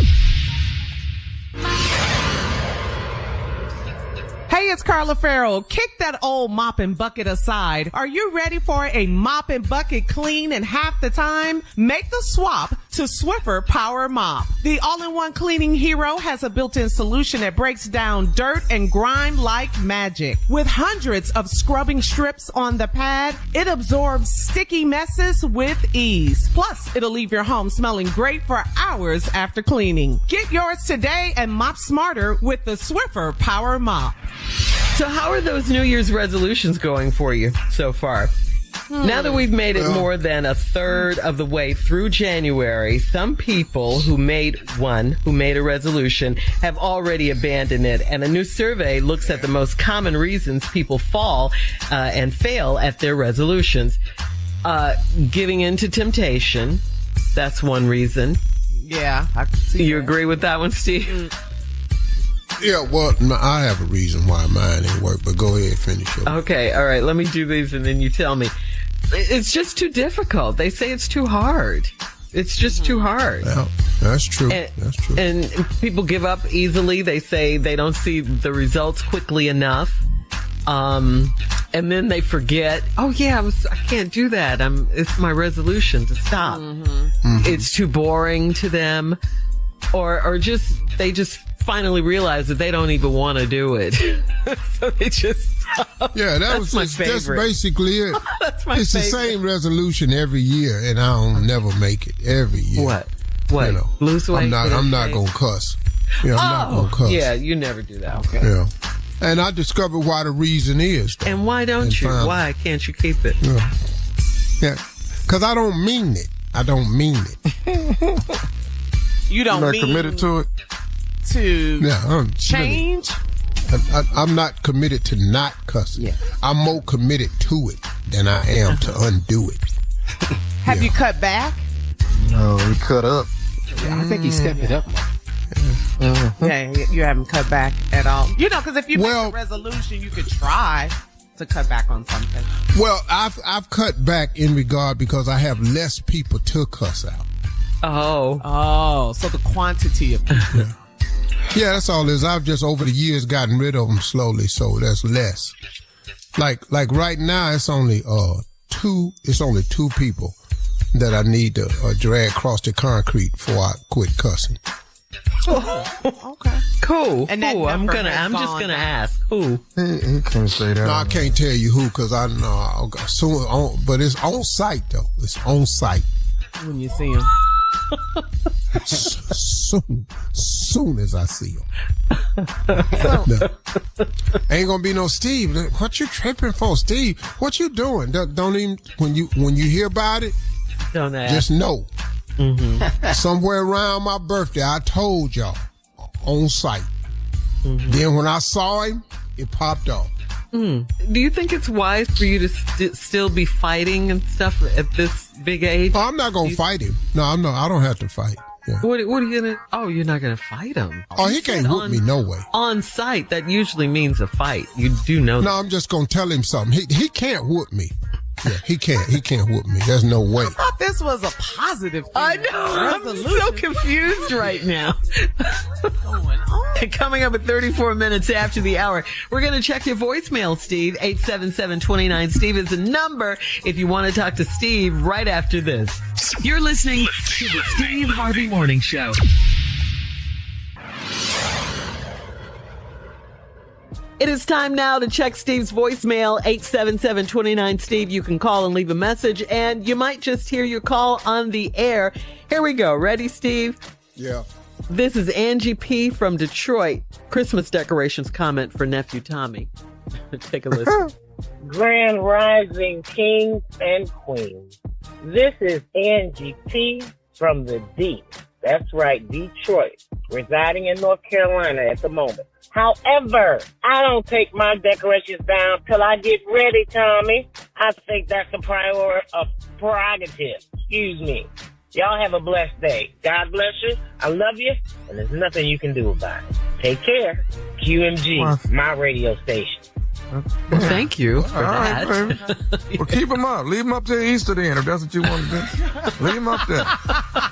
Hey, it's Carla Farrell. Kick that old mop and bucket aside. Are you ready for a mop and bucket clean in half the time? Make the swap to Swiffer Power Mop. The all-in-one cleaning hero has a built-in solution that breaks down dirt and grime like magic. With hundreds of scrubbing strips on the pad, it absorbs sticky messes with ease. Plus, it'll leave your home smelling great for hours after cleaning. Get yours today and mop smarter with the Swiffer Power Mop. So how are those New Year's resolutions going for you so far? Now that we've made it more than a third of the way through January, some people who made a resolution have already abandoned it. And a new survey looks at the most common reasons people fall and fail at their resolutions. Giving in to temptation. That's one reason. Yeah, I can see You that. agree with that one, Steve? Yeah, well, I have a reason why mine ain't work, but go ahead, finish it. Okay, all right. Let me do these and then you tell me. It's just too difficult. They say it's too hard. It's just too hard. Well, that's true. And, That's true. And people give up easily. They say they don't see the results quickly enough. And then they forget, oh yeah, I can't do that. It's my resolution to stop. It's too boring to them. Or they just finally realize that they don't even want to do it. So they just stop. Yeah, That's that's favorite. basically it. That's my It's favorite. the same resolution every year, and I don't never make it every year. What? You know, Lose weight? I'm not gonna cuss. Yeah, I'm not gonna cuss. Yeah, you never do that. Okay. Yeah. And I discovered why the reason is. Though. And why don't you? finally- Why can't you keep it? Yeah. Because I don't mean it. I don't mean it. You don't Not mean committed to it. to Yeah. change? I'm not committed to not cussing. Yeah. I'm more committed to it than I am to undo it. Have you cut back? No, we cut up. I think he stepped it up. Yeah, you haven't cut back at all. You know, because if you Well- make a resolution, you could try to cut back on something. Well, I've cut back in regard because I have less people to cuss out. Oh, so the quantity of people. Yeah, that's all it is. I've just over the years gotten rid of them slowly, so that's less. Like right now, it's only two people that I need to drag across the concrete before I quit cussing. Okay. Cool. And that cool. I'm number just has gonna gone ask who. He can't say that. No, I can't tell you who because I know. But it's on site though. It's on site. When you see him. Soon as I see him. No. Ain't gonna be no Steve. What you tripping for, Steve? What you doing? Don't even when you hear about it. Don't ask. Just know. Mm-hmm. Somewhere around my birthday, I told y'all on site. Mm-hmm. Then when I saw him, it popped off. Do you think it's wise for you to still be fighting and stuff at this big age? Oh, I'm not gonna fight him. No, I'm not. I don't have to fight. Yeah. What are you gonna? Oh, you're not gonna fight him. Oh, he can't whoop me no way. On site, that usually means a fight. You do know. No, I'm just gonna tell him something. He can't whoop me. Yeah, he can't whoop me. There's no way. I thought this was a positive thing. I know. I'm so confused right now. What's going on? Coming up at 34 minutes after the hour, we're going to check your voicemail, Steve. 877-29-STEVE is the number if you want to talk to Steve right after this. You're listening to the Steve Harvey Morning Show. It is time now to check Steve's voicemail, 877-29-STEVE. You can call and leave a message, and you might just hear your call on the air. Here we go. Ready, Steve? Yeah. This is Angie P. from Detroit. Christmas decorations comment for nephew Tommy. Take a listen. Grand Rising Kings and Queens. This is Angie P. from the D. That's right, Detroit. Residing in North Carolina at the moment. However, I don't take my decorations down till I get ready, Tommy. I think that's a prerogative. Excuse me. Y'all have a blessed day. God bless you. I love you. And there's nothing you can do about it. Take care. QMG, my radio station. Well, thank you for that. Right, well, keep them up. Leave them up till Easter then, if that's what you want to do. Leave them up there.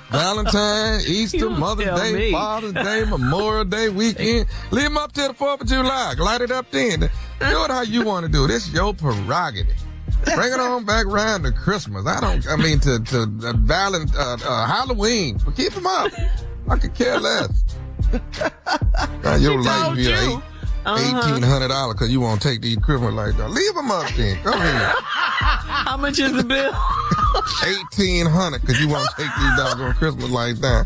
Valentine, Easter, Mother's Day, Father's Day, Memorial Day weekend. Leave them up till the 4th of July. Light it up then. Do it how you want to do it. It's your prerogative. Bring it on back around to Christmas. To Halloween. But keep them up. I could care less. Your life be $1,800 because you won't take these Christmas lights down. Leave them up then. Go ahead. How much is the bill? $1,800 because you won't take these doggone Christmas lights down.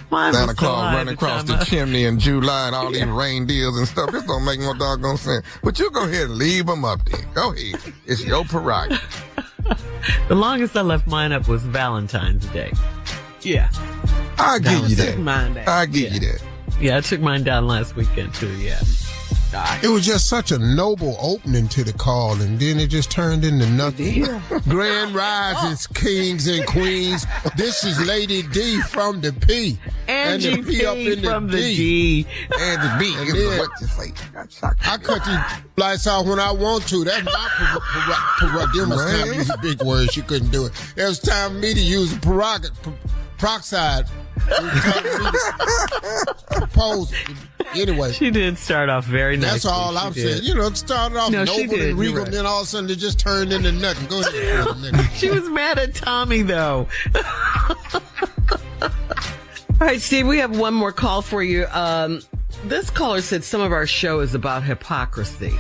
Santa Claus running across the chimney in July and all these reindeers and stuff. This don't make no doggone sense. But you go ahead and leave them up there. Go ahead. It's your prerogative. The longest I left mine up was Valentine's Day. Yeah. I'll give you that. I'll give you that. Yeah, I took mine down last weekend too, yeah. It was just such a noble opening to the call, and then it just turned into nothing. Grand Risings, Kings and Queens. This is Lady D from the P. Angie and the P up in from the D. And the B. And what you say? I cut these lights off when I want to. That's my prerogative. There was time to use a big word. She couldn't do it. It was time for me to use a peroxide. Propose. Anyway, she did start off very nice. That's all I'm saying. You know, it started off noble and regal, and then all of a sudden it just turned into nothing. Go ahead. She was mad at Tommy, though. All right, Steve, we have one more call for you. This caller said some of our show is about hypocrisy.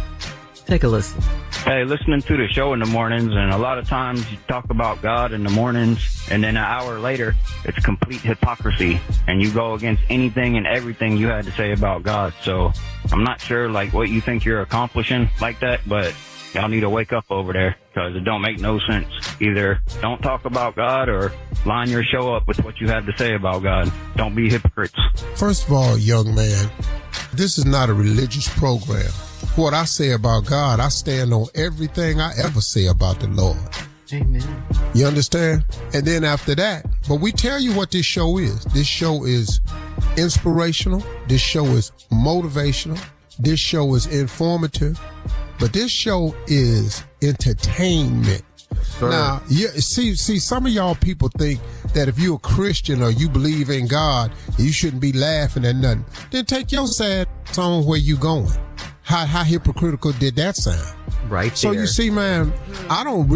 Take a listen. Hey, listening to the show in the mornings, and a lot of times you talk about God in the mornings, and then an hour later, it's complete hypocrisy, and you go against anything and everything you had to say about God. So I'm not sure, what you think you're accomplishing like that, but y'all need to wake up over there, because it don't make no sense. Either don't talk about God or line your show up with what you have to say about God. Don't be hypocrites. First of all, young man, this is not a religious program. What I say about God, I stand on everything I ever say about the Lord. Amen. You understand? And then after that, but we tell you what this show is. This show is inspirational. This show is motivational. This show is informative. But this show is entertainment. Sure. Now, see, some of y'all people think that if you're a Christian or you believe in God, you shouldn't be laughing at nothing. Then take your sad on where you going. How hypocritical did that sound? Right So there. you see, man, I don't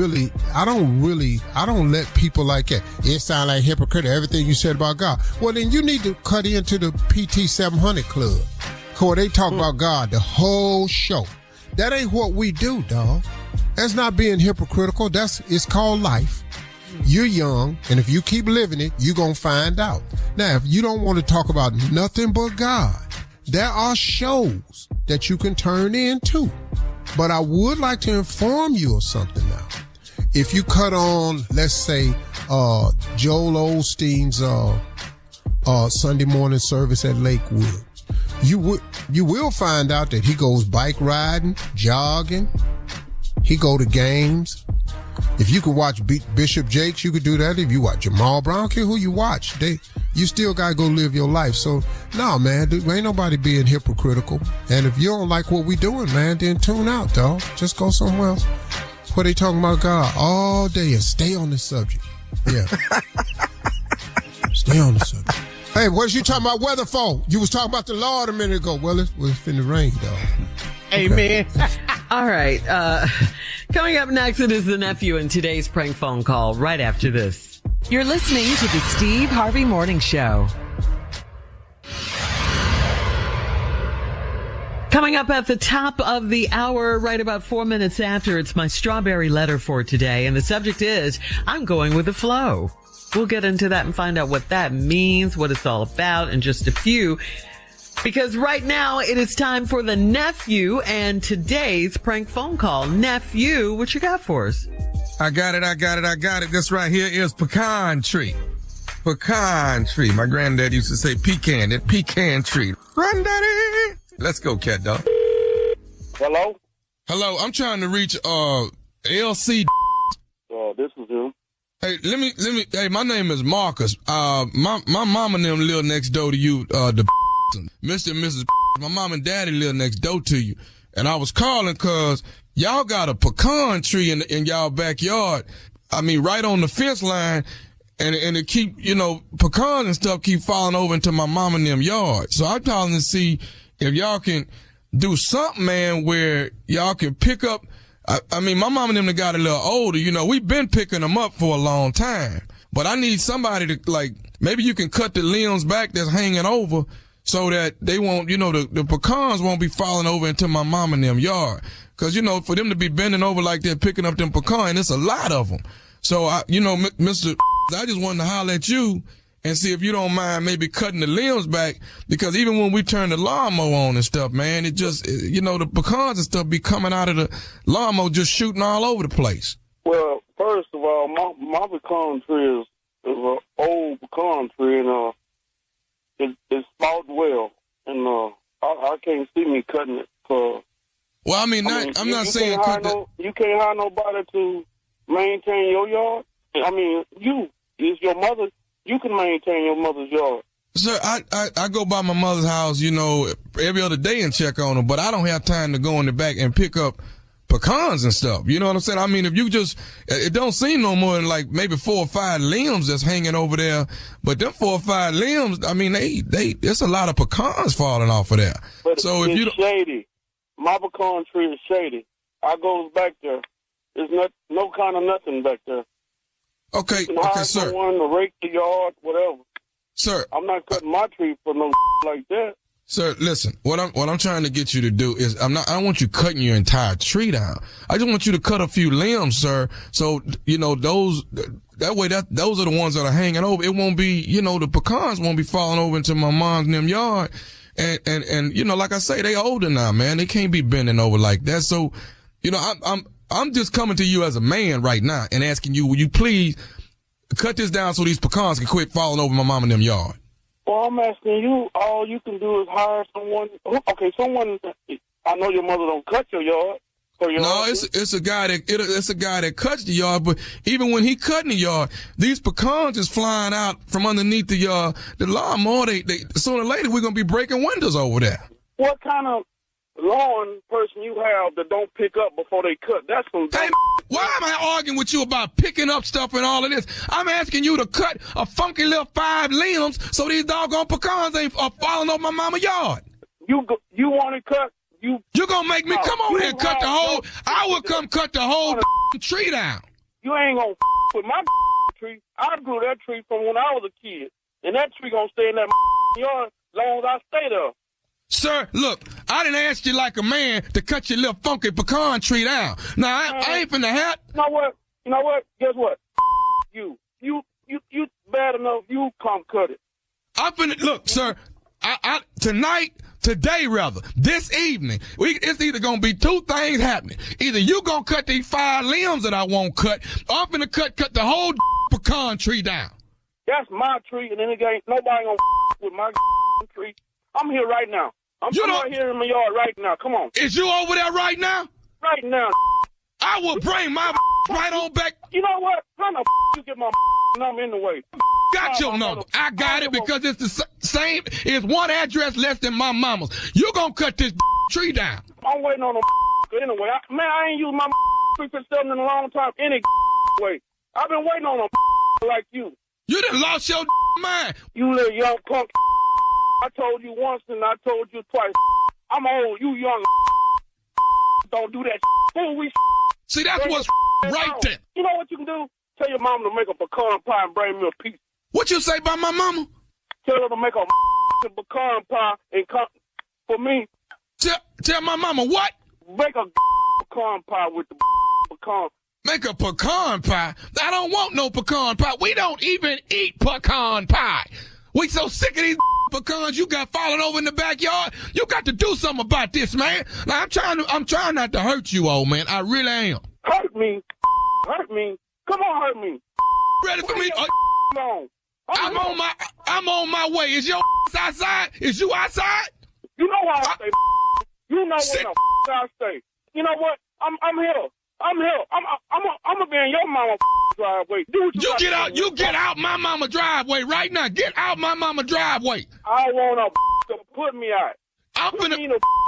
let people like that. It sound like hypocritical, everything you said about God. Well, then you need to cut into the PT 700 Club, where they talk about God the whole show. That ain't what we do, dog. That's not being hypocritical. It's called life. You're young, and if you keep living it, you're going to find out. Now, if you don't want to talk about nothing but God, there are shows that you can turn into. But I would like to inform you of something now. If you cut on, let's say, Joel Osteen's Sunday morning service at Lakewood, you will find out that he goes bike riding, jogging. He go to games. If you could watch Bishop Jakes, you could do that. If you watch Jamal Brown, I don't care who you watch. You still got to go live your life. So, no, man, dude, ain't nobody being hypocritical. And if you don't like what we doing, man, then tune out, dog. Just go somewhere else. What they talking about God all day and stay on the subject. Yeah. Stay on the subject. Hey, what you talking about weather for? You was talking about the Lord a minute ago. Well, it's finna rain, dog. Amen. All right. Coming up next, it is the nephew in today's prank phone call right after this. You're listening to the Steve Harvey Morning Show. Coming up at the top of the hour, right about 4 minutes after, it's my strawberry letter for today. And the subject is, I'm going with the flow. We'll get into that and find out what that means, what it's all about in just a few. Because right now it is time for the nephew and today's prank phone call. Nephew, what you got for us? I got it. This right here is pecan tree. Pecan tree. My granddad used to say pecan, that pecan tree. Granddaddy. Let's go, cat dog. Hello? Hello, I'm trying to reach, LC. This is him. Hey, hey, my name is Marcus. My mom and them live next door to you, Mr. and Mrs. My mom and daddy live next door to you. And I was calling cause y'all got a pecan tree in y'all backyard. I mean, right on the fence line. And it keep, pecans and stuff keep falling over into my mom and them yard. So I'm calling to see if y'all can do something, man, where y'all can pick up. I mean, my mom and them got a little older. We've been picking them up for a long time. But I need somebody to, maybe you can cut the limbs back that's hanging over so that they won't, the pecans won't be falling over into my mom and them yard. Cause, for them to be bending over like they're picking up them pecans, it's a lot of them. So, Mr. I just wanted to holler at you and see if you don't mind maybe cutting the limbs back, because even when we turn the lawnmower on and stuff, man, it just, the pecans and stuff be coming out of the lawnmower just shooting all over the place. Well, first of all, my pecan tree is an old pecan tree, and it's sprouted well, and I can't see me cutting it. So, well, I'm not saying cut that. You can't hire nobody to maintain your yard. I mean, it's your mother. You can maintain your mother's yard. Sir, I go by my mother's house, every other day and check on her, but I don't have time to go in the back and pick up pecans and stuff. You know what I'm saying? I mean, if you it don't seem no more than maybe 4 or 5 limbs that's hanging over there, but them 4 or 5 limbs, I mean, there's a lot of pecans falling off of there. But so it's shady. My pecan tree is shady. I goes back there. There's no kind of nothing back there. Okay, hire sir. Someone to rake the yard, whatever. Sir, I'm not cutting my tree for no like that. Sir, listen. What I'm trying to get you to do is I don't want you cutting your entire tree down. I just want you to cut a few limbs, sir. So those are the ones that are hanging over. It won't be the pecans won't be falling over into my mom's and them yard. And like I say, they older now, man. They can't be bending over like that. So I'm just coming to you as a man right now and asking you, will you please cut this down so these pecans can quit falling over my mom and them yard? Well, I'm asking you, all you can do is hire someone. Okay, I know your mother don't cut your yard. No, it's a guy that cuts the yard, but even when he cutting the yard, these pecans is flying out from underneath the lawnmower. They sooner or later we're gonna be breaking windows over there. What kind of lawn person you have that don't pick up before they cut? That's some. Hey, why am I arguing with you about picking up stuff and all of this? I'm asking you to cut a funky little 5 limbs so these doggone pecans ain't falling over my mama's yard. You want it cut? You gonna make me come over here and cut the whole, I will come cut the whole tree down. You ain't gonna with my tree. I grew that tree from when I was a kid. And that tree gonna stay in that yard as long as I stay there. Sir, look, I didn't ask you like a man to cut your little funky pecan tree down. Now, I ain't finna have... You know what? Guess what? You bad enough, you come cut it. I'm finna... Look, sir, today, this evening, it's either gonna be two things happening. Either you gonna cut these 5 limbs that I won't cut, or I'm finna cut the whole pecan tree down. That's my tree, and then ain't nobody gonna with my tree. I'm here right now. I'm right here in my yard right now. Come on. Is you over there right now? Right now. I will bring my right on back. You know what? How the you get my number in the way? Got your number. I got it because it's the same. It's one address less than my mama's. You gonna cut this tree down? I'm waiting on anyway. I ain't used my tree for something in a long time any way. I've been waiting on like you. You done lost your mind. You little young punk. I told you once and I told you twice. I'm old. You young. Don't do that. See, that's what's right there. You know what you can do? Tell your mama to make a pecan pie and bring me a piece. What you say about my mama? Tell her to make a pecan pie and come for me. Tell my mama what? Make a pecan pie with the pecan. Make a pecan pie? I don't want no pecan pie. We don't even eat pecan pie. We so sick of these pecans you got falling over in the backyard. You got to do something about this, man. Now, I'm trying not to hurt you, old man. I really am. Hurt me? Hurt me? Come on, hurt me. Ready for me? I'm on my way. Is your outside? Is you outside? You know where I stay. You know where the I stay. You know what? I'm here. I'm here. I'm gonna be in your mama driveway. You get out. You get out my mama driveway right now. Get out my mama driveway. I want to put me out. I'm gonna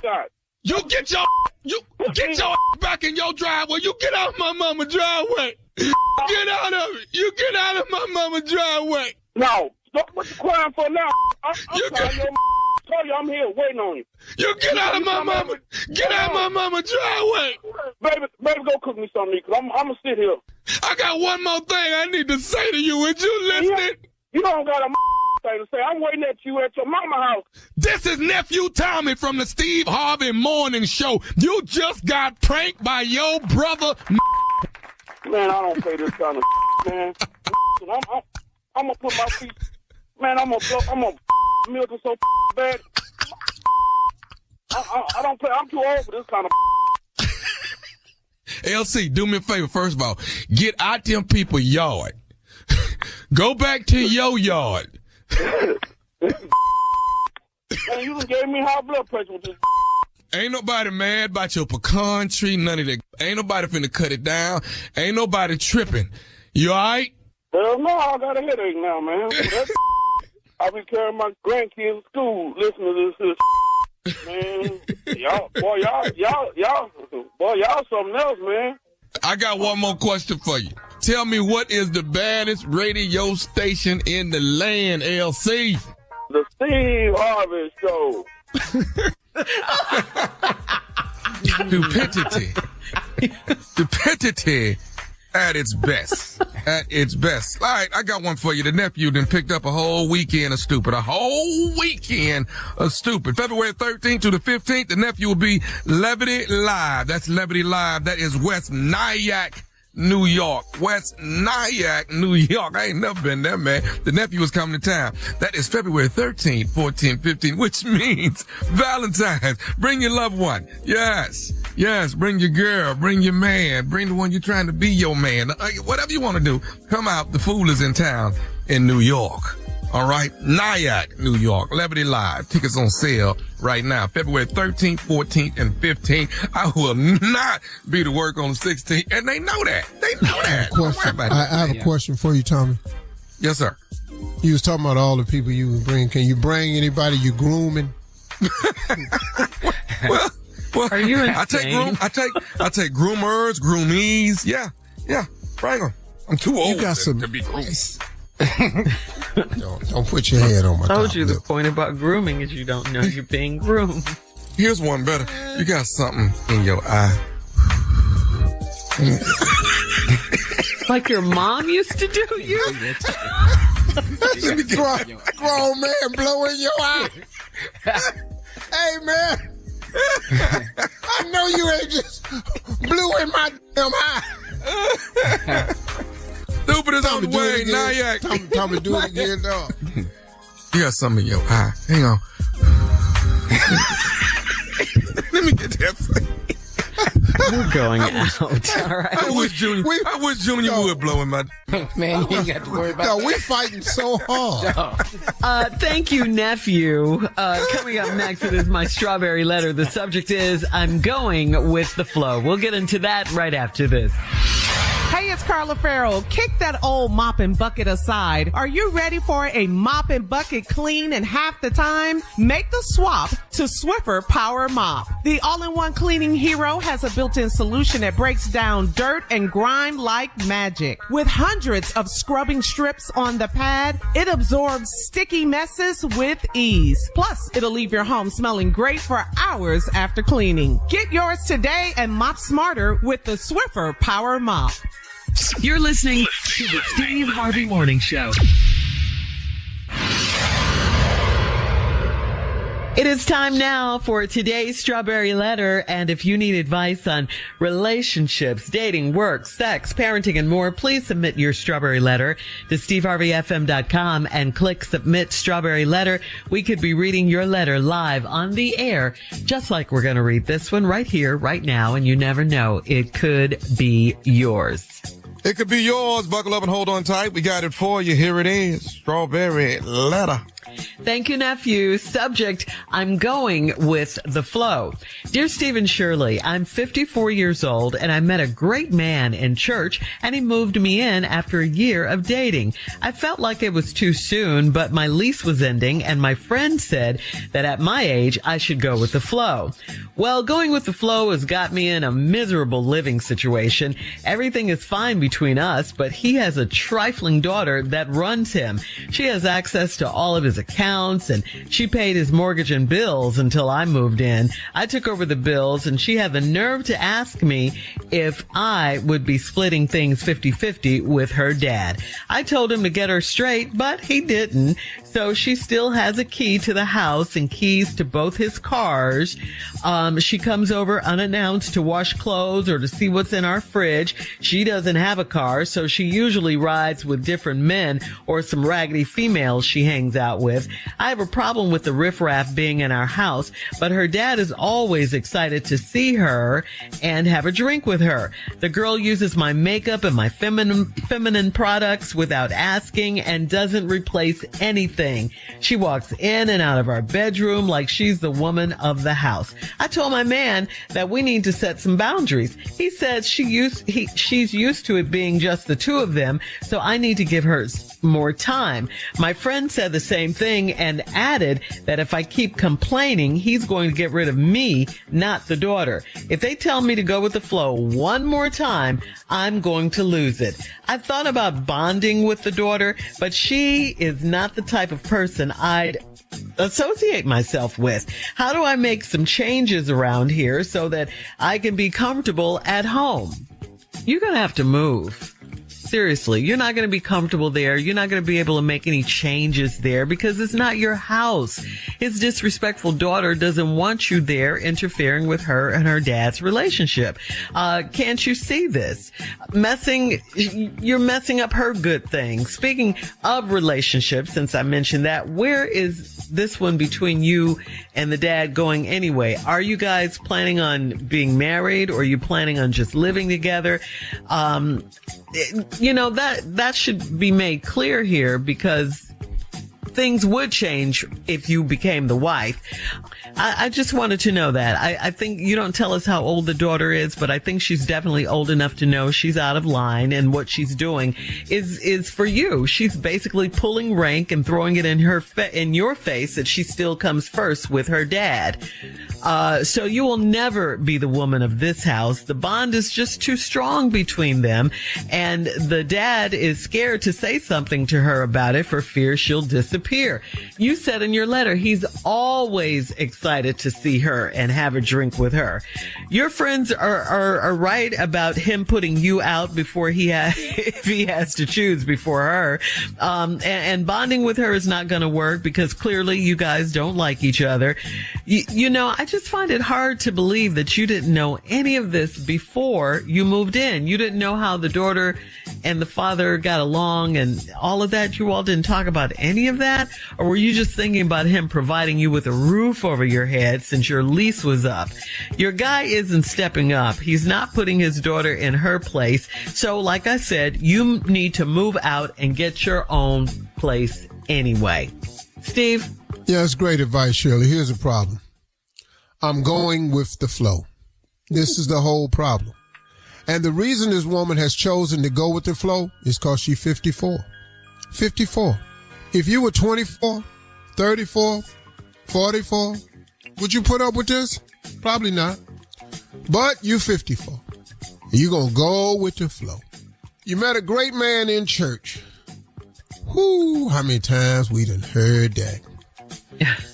out. You get your back in your driveway. You get out my mama driveway. Get out of it. You get out of my mama driveway. No, what you crying for now? I'm tell you I'm here waiting on you. You get out of my mama. Get out of my mama driveway. Baby, go cook me something, because I'm going to sit here. I got one more thing I need to say to you. Would you listen? You don't got a thing to say. I'm waiting at you at your mama house. This is Nephew Tommy from the Steve Harvey Morning Show. You just got pranked by your brother. Man, I don't say this kind of man. I'm going to put my feet. Man, I'm going to milk it so bad. I don't play. I'm too old for this kind of. LC, do me a favor. First of all, get out them people yard. Go back to your yard. Man, you done gave me high blood pressure with this. Ain't nobody mad about your pecan tree, none of that. Ain't nobody finna cut it down. Ain't nobody tripping. You all right? Hell no, I got a headache now, man. I be carrying my grandkids to school listening to this. Man, y'all something else, man. I got one more question for you. Tell me, what is the baddest radio station in the land, LC? The Steve Harvey Show. Stupidity at its best. At its best. All right, I got one for you. The nephew then picked up a whole weekend of stupid. A whole weekend of stupid. February 13th to the 15th, the nephew will be Levity Live. That's Levity Live. That is West Nyack, New York. West Nyack, New York. I ain't never been there, man. The nephew is coming to town. That is February 13th, 14th, 15th, which means Valentine's. Bring your loved one. Yes, bring your girl, bring your man, bring the one you're trying to be your man. Whatever you want to do, come out. The fool is in town in New York. All right? Nyack, New York. Levity Live. Tickets on sale right now. February 13th, 14th, and 15th. I will not be to work on the 16th. And they know that. I have a question for you, Tommy. Yes, sir. You was talking about all the people you would bring. Can you bring anybody you grooming? Well, are you insane? I take groomers, groomees. Yeah. Bring them. I'm too old to be groomed. Don't put your head on my I told you the point about grooming is you don't know you're being groomed. Here's one better. You got something in your eye. Like your mom used to do you? Grown man blow in your eye. Hey, man. I know you ain't just blew in my damn eye. Stupid is on the way. Now you Tell me do it again, dog. You got something in your eye. Hang on. Let me get that for you. We're going out. All right. I wish Junior would blow in my... Man, you ain't got to worry about No, that. we're fighting so hard. Thank you, nephew. Coming up next, it is my strawberry letter. The subject is, I'm going with the flow. We'll get into that right after this. Hey, it's Carla Farrell. Kick that old mop and bucket aside. Are you ready for a mop and bucket clean in half the time? Make the swap to Swiffer Power Mop. The all-in-one cleaning hero has a built-in solution that breaks down dirt and grime like magic. With hundreds of scrubbing strips on the pad, it absorbs sticky messes with ease. Plus, it'll leave your home smelling great for hours after cleaning. Get yours today and mop smarter with the Swiffer Power Mop. You're listening to the Steve Harvey Morning Show. It is time now for today's strawberry letter. And if you need advice on relationships, dating, work, sex, parenting, and more, please submit your strawberry letter to SteveHarveyFM.com and click submit strawberry letter. We could be reading your letter live on the air, just like we're going to read this one right here, right now. And you never know, it could be yours. It could be yours. Buckle up and hold on tight. We got it for you. Here it is. Strawberry letter. Thank you, nephew. Subject, I'm going with the flow. Dear Steve and Shirley, I'm 54 years old and I met a great man in church and he moved me in after a year of dating. I felt like it was too soon, but my lease was ending and my friend said that at my age, I should go with the flow. Well, going with the flow has got me in a miserable living situation. Everything is fine between us, but he has a trifling daughter that runs him. She has access to all of his accounts and she paid his mortgage and bills until I moved in. I took over the bills and she had the nerve to ask me if I would be splitting things 50-50 with her dad. I told him to get her straight, but he didn't. So she still has a key to the house and keys to both his cars. She comes over unannounced to wash clothes or to see what's in our fridge. She doesn't have a car, so she usually rides with different men or some raggedy females she hangs out with. I have a problem with the riffraff being in our house, but her dad is always excited to see her and have a drink with her. The girl uses my makeup and my feminine products without asking and doesn't replace anything. She walks in and out of our bedroom like she's the woman of the house. I told my man that we need to set some boundaries. He said she's used to it being just the two of them, so I need to give her more time. My friend said the same thing and added that if I keep complaining, he's going to get rid of me, not the daughter. If they tell me to go with the flow one more time, I'm going to lose it. I've thought about bonding with the daughter, but she is not the type of person I'd associate myself with. How do I make some changes around here so that I can be comfortable at home? You're going to have to move. Seriously, you're not going to be comfortable there. You're not going to be able to make any changes there because it's not your house. His disrespectful daughter doesn't want you there interfering with her and her dad's relationship. Can't you see this? You're messing up her good things. Speaking of relationships, since I mentioned that, where is this one between you and the dad going anyway? Are you guys planning on being married or are you planning on just living together? That should be made clear here because things would change if you became the wife. I just wanted to know that. I think you don't tell us how old the daughter is, but I think she's definitely old enough to know she's out of line and what she's doing is for you. She's basically pulling rank and throwing it in your face that she still comes first with her dad. So you will never be the woman of this house. The bond is just too strong between them. And the dad is scared to say something to her about it for fear she'll disappear. disappear. You said in your letter he's always excited to see her and have a drink with her. Your friends are right about him putting you out before if he has to choose before her. And bonding with her is not going to work because clearly you guys don't like each other. You know, I just find it hard to believe that you didn't know any of this before you moved in. You didn't know how the daughter and the father got along and all of that. You all didn't talk about any of that? Or were you just thinking about him providing you with a roof over your head since your lease was up? Your guy isn't stepping up. He's not putting his daughter in her place. So like I said, you need to move out and get your own place anyway. Steve? Yeah, that's great advice, Shirley. Here's the problem. I'm going with the flow. This is the whole problem. And the reason this woman has chosen to go with the flow is because she's 54. 54. If you were 24, 34, 44, would you put up with this? Probably not. But you're 54. You're going to go with the flow. You met a great man in church. Whoo, how many times we done heard that.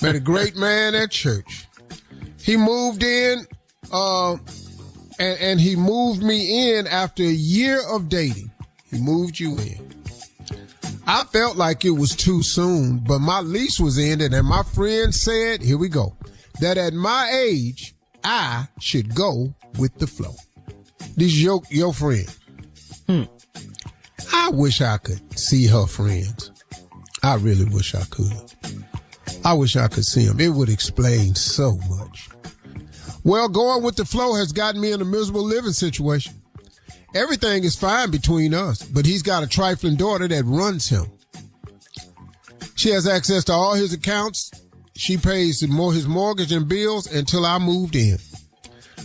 Met a great man at church. He moved in, and he moved me in after a year of dating. He moved you in. I felt like it was too soon, but my lease was ended, and my friend said, here we go, that at my age, I should go with the flow. This is your friend. I wish I could see her friends. I really wish I could. I wish I could see them. It would explain so much. Well, going with the flow has gotten me in a miserable living situation. Everything is fine between us, but he's got a trifling daughter that runs him. She has access to all his accounts. She pays his mortgage and bills until I moved in.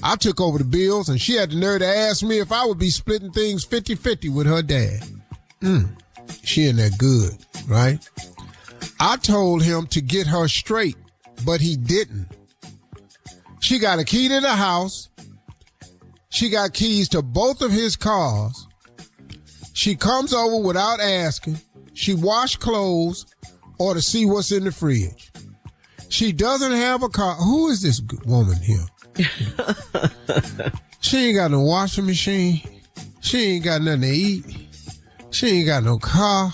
I took over the bills, and she had the nerve to ask me if I would be splitting things 50-50 with her dad. She ain't that good, right? I told him to get her straight, but he didn't. She got a key to the house. She got keys to both of his cars. She comes over without asking. She wash clothes or to see what's in the fridge. She doesn't have a car. Who is this woman here? She ain't got no washing machine. She ain't got nothing to eat. She ain't got no car.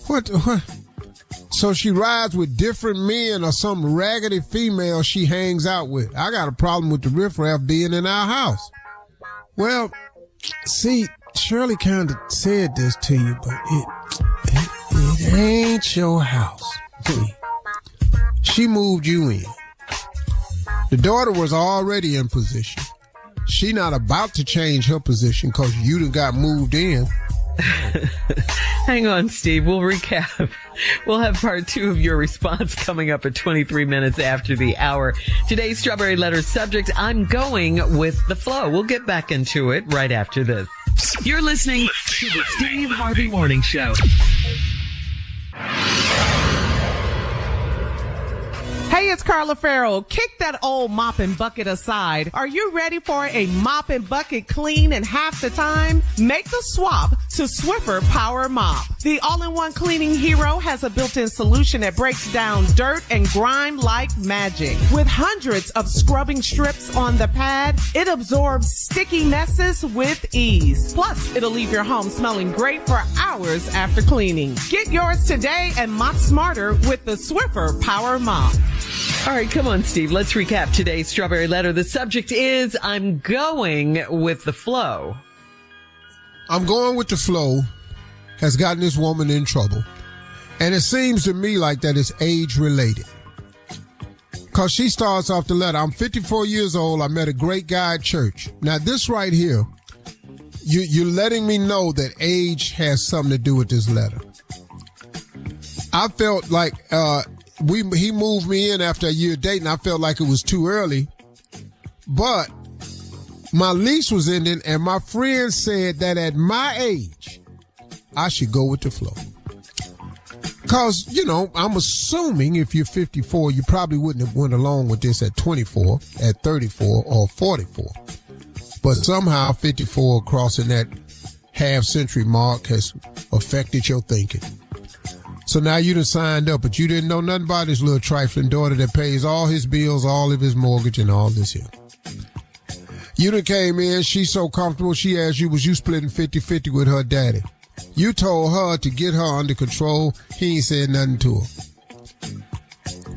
What? So she rides with different men or some raggedy female she hangs out with. I got a problem with the riffraff being in our house. Well, see, Shirley kind of said this to you, but it ain't your house. See, she moved you in. The daughter was already in position. She not about to change her position because you done got moved in. Hang on, Steve. We'll recap. We'll have part 2 of your response coming up at 23 minutes after the hour. Today's Strawberry Letter subject, I'm going with the flow. We'll get back into it right after this. You're listening to the Steve Harvey Morning Show. Hey, it's Carla Farrell. Kick that old mop and bucket aside. Are you ready for a mop and bucket clean in half the time? Make the swap to Swiffer Power Mop. The all-in-one cleaning hero has a built-in solution that breaks down dirt and grime like magic. With hundreds of scrubbing strips on the pad, it absorbs sticky messes with ease. Plus, it'll leave your home smelling great for hours after cleaning. Get yours today and mop smarter with the Swiffer Power Mop. All right, come on, Steve. Let's recap today's Strawberry Letter. The subject is, I'm going with the flow. I'm going with the flow has gotten this woman in trouble. And it seems to me like that it's age-related. Because she starts off the letter, I'm 54 years old. I met a great guy at church. Now, this right here, you're letting me know that age has something to do with this letter. I felt like he moved me in after a year dating. I felt like it was too early. But my lease was ending, and my friend said that at my age, I should go with the flow. Because, I'm assuming if you're 54, you probably wouldn't have went along with this at 24, at 34, or 44. But somehow 54 crossing that half-century mark has affected your thinking. So now you done signed up, but you didn't know nothing about this little trifling daughter that pays all his bills, all of his mortgage, and all this here. You done came in, she's so comfortable, she asked you, was you splitting 50-50 with her daddy? You told her to get her under control. He ain't said nothing to her.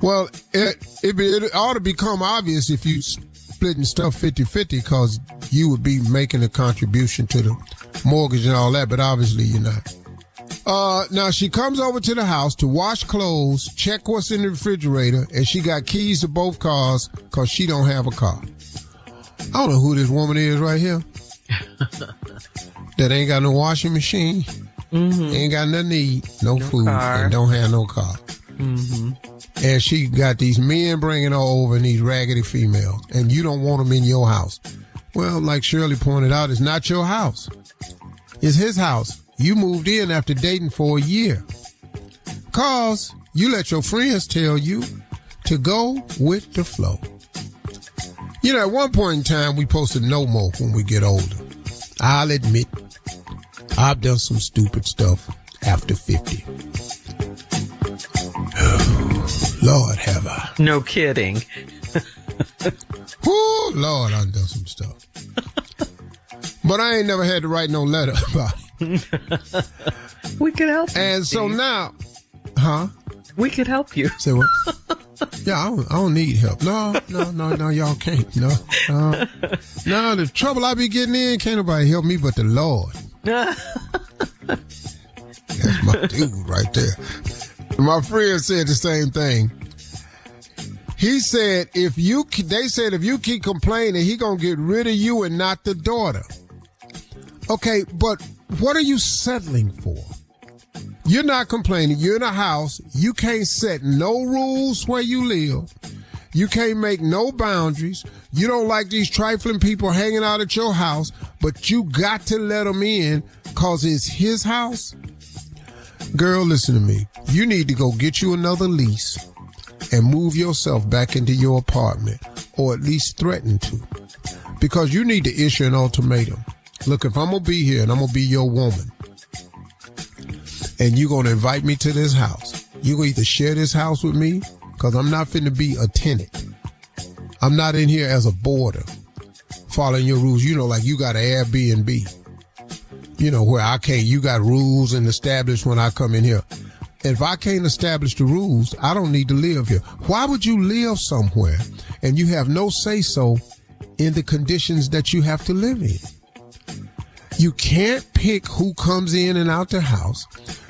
Well, it ought to become obvious if you splitting stuff 50-50 because you would be making a contribution to the mortgage and all that, but obviously you're not. Now she comes over to the house to wash clothes, check what's in the refrigerator, and she got keys to both cars because she don't have a car. I don't know who this woman is right here. That ain't got no washing machine, ain't got nothing to eat, no food, car. And don't have no car. And she got these men bringing her over and these raggedy females, and you don't want them in your house. Well, like Shirley pointed out, it's not your house. It's his house. You moved in after dating for a year. Cause you let your friends tell you to go with the flow. You know, at one point in time, we supposed to know more when we get older. I'll admit, I've done some stupid stuff after 50. Lord have I. No kidding. Whoo, Lord, I've done some stuff. But I ain't never had to write no letter about it. We could help you. And so Steve. now, we could help you. Say what? Yeah, I don't need help. No, y'all can't. No, the trouble I be getting in, can't nobody help me but the Lord. That's my dude right there. My friend said the same thing. He said, if you keep complaining, he gonna get rid of you and not the daughter. Okay, but what are you settling for? You're not complaining. You're in a house. You can't set no rules where you live. You can't make no boundaries. You don't like these trifling people hanging out at your house, but you got to let them in because it's his house. Girl, listen to me. You need to go get you another lease and move yourself back into your apartment, or at least threaten to, because you need to issue an ultimatum. Look, if I'm going to be here and I'm going to be your woman, and you're going to invite me to this house, you're going to either share this house with me, because I'm not finna be a tenant. I'm not in here as a boarder, following your rules. You know, like you got an Airbnb, you know, where you got rules and established when I come in here. If I can't establish the rules, I don't need to live here. Why would you live somewhere and you have no say-so in the conditions that you have to live in? You can't pick who comes in and out the house.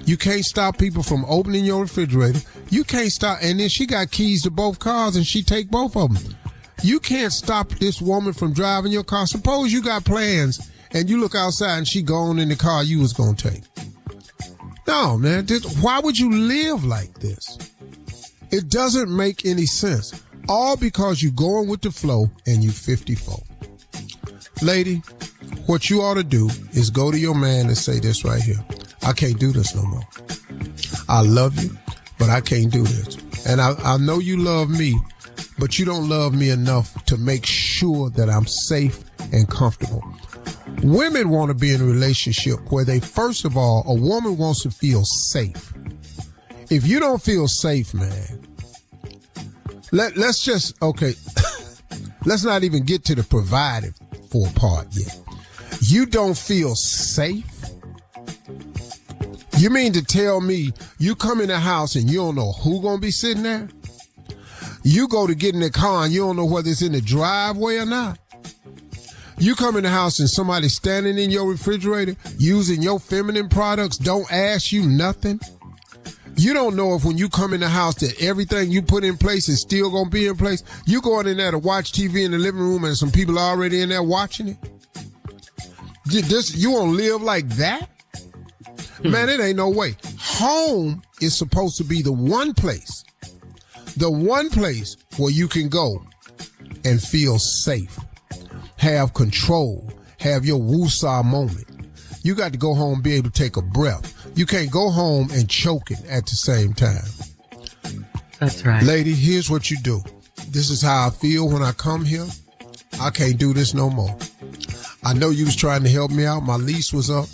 You can't stop people from opening your refrigerator. You can't stop. And then she got keys to both cars and she take both of them. You can't stop this woman from driving your car. Suppose you got plans and you look outside and she gone in the car you was going to take. No, man. Why would you live like this? It doesn't make any sense. All because you going with the flow and you 54. Lady, what you ought to do is go to your man and say this right here. I can't do this no more. I love you, but I can't do this. And I know you love me, but you don't love me enough to make sure that I'm safe and comfortable. Women want to be in a relationship where first of all, a woman wants to feel safe. If you don't feel safe, man, let's not even get to the provided for part yet. You don't feel safe? You mean to tell me you come in the house and you don't know who gonna be sitting there? You go to get in the car and you don't know whether it's in the driveway or not? You come in the house and somebody's standing in your refrigerator using your feminine products, don't ask you nothing? You don't know if when you come in the house that everything you put in place is still gonna be in place? You going in there to watch TV in the living room and some people are already in there watching it? You want to live like that? Man, it ain't no way. Home is supposed to be the one place where you can go and feel safe, have control, have your woosah moment. You got to go home and be able to take a breath. You can't go home and choke it at the same time. That's right. Lady, here's what you do. This is how I feel when I come here. I can't do this no more. I know you was trying to help me out. My lease was up.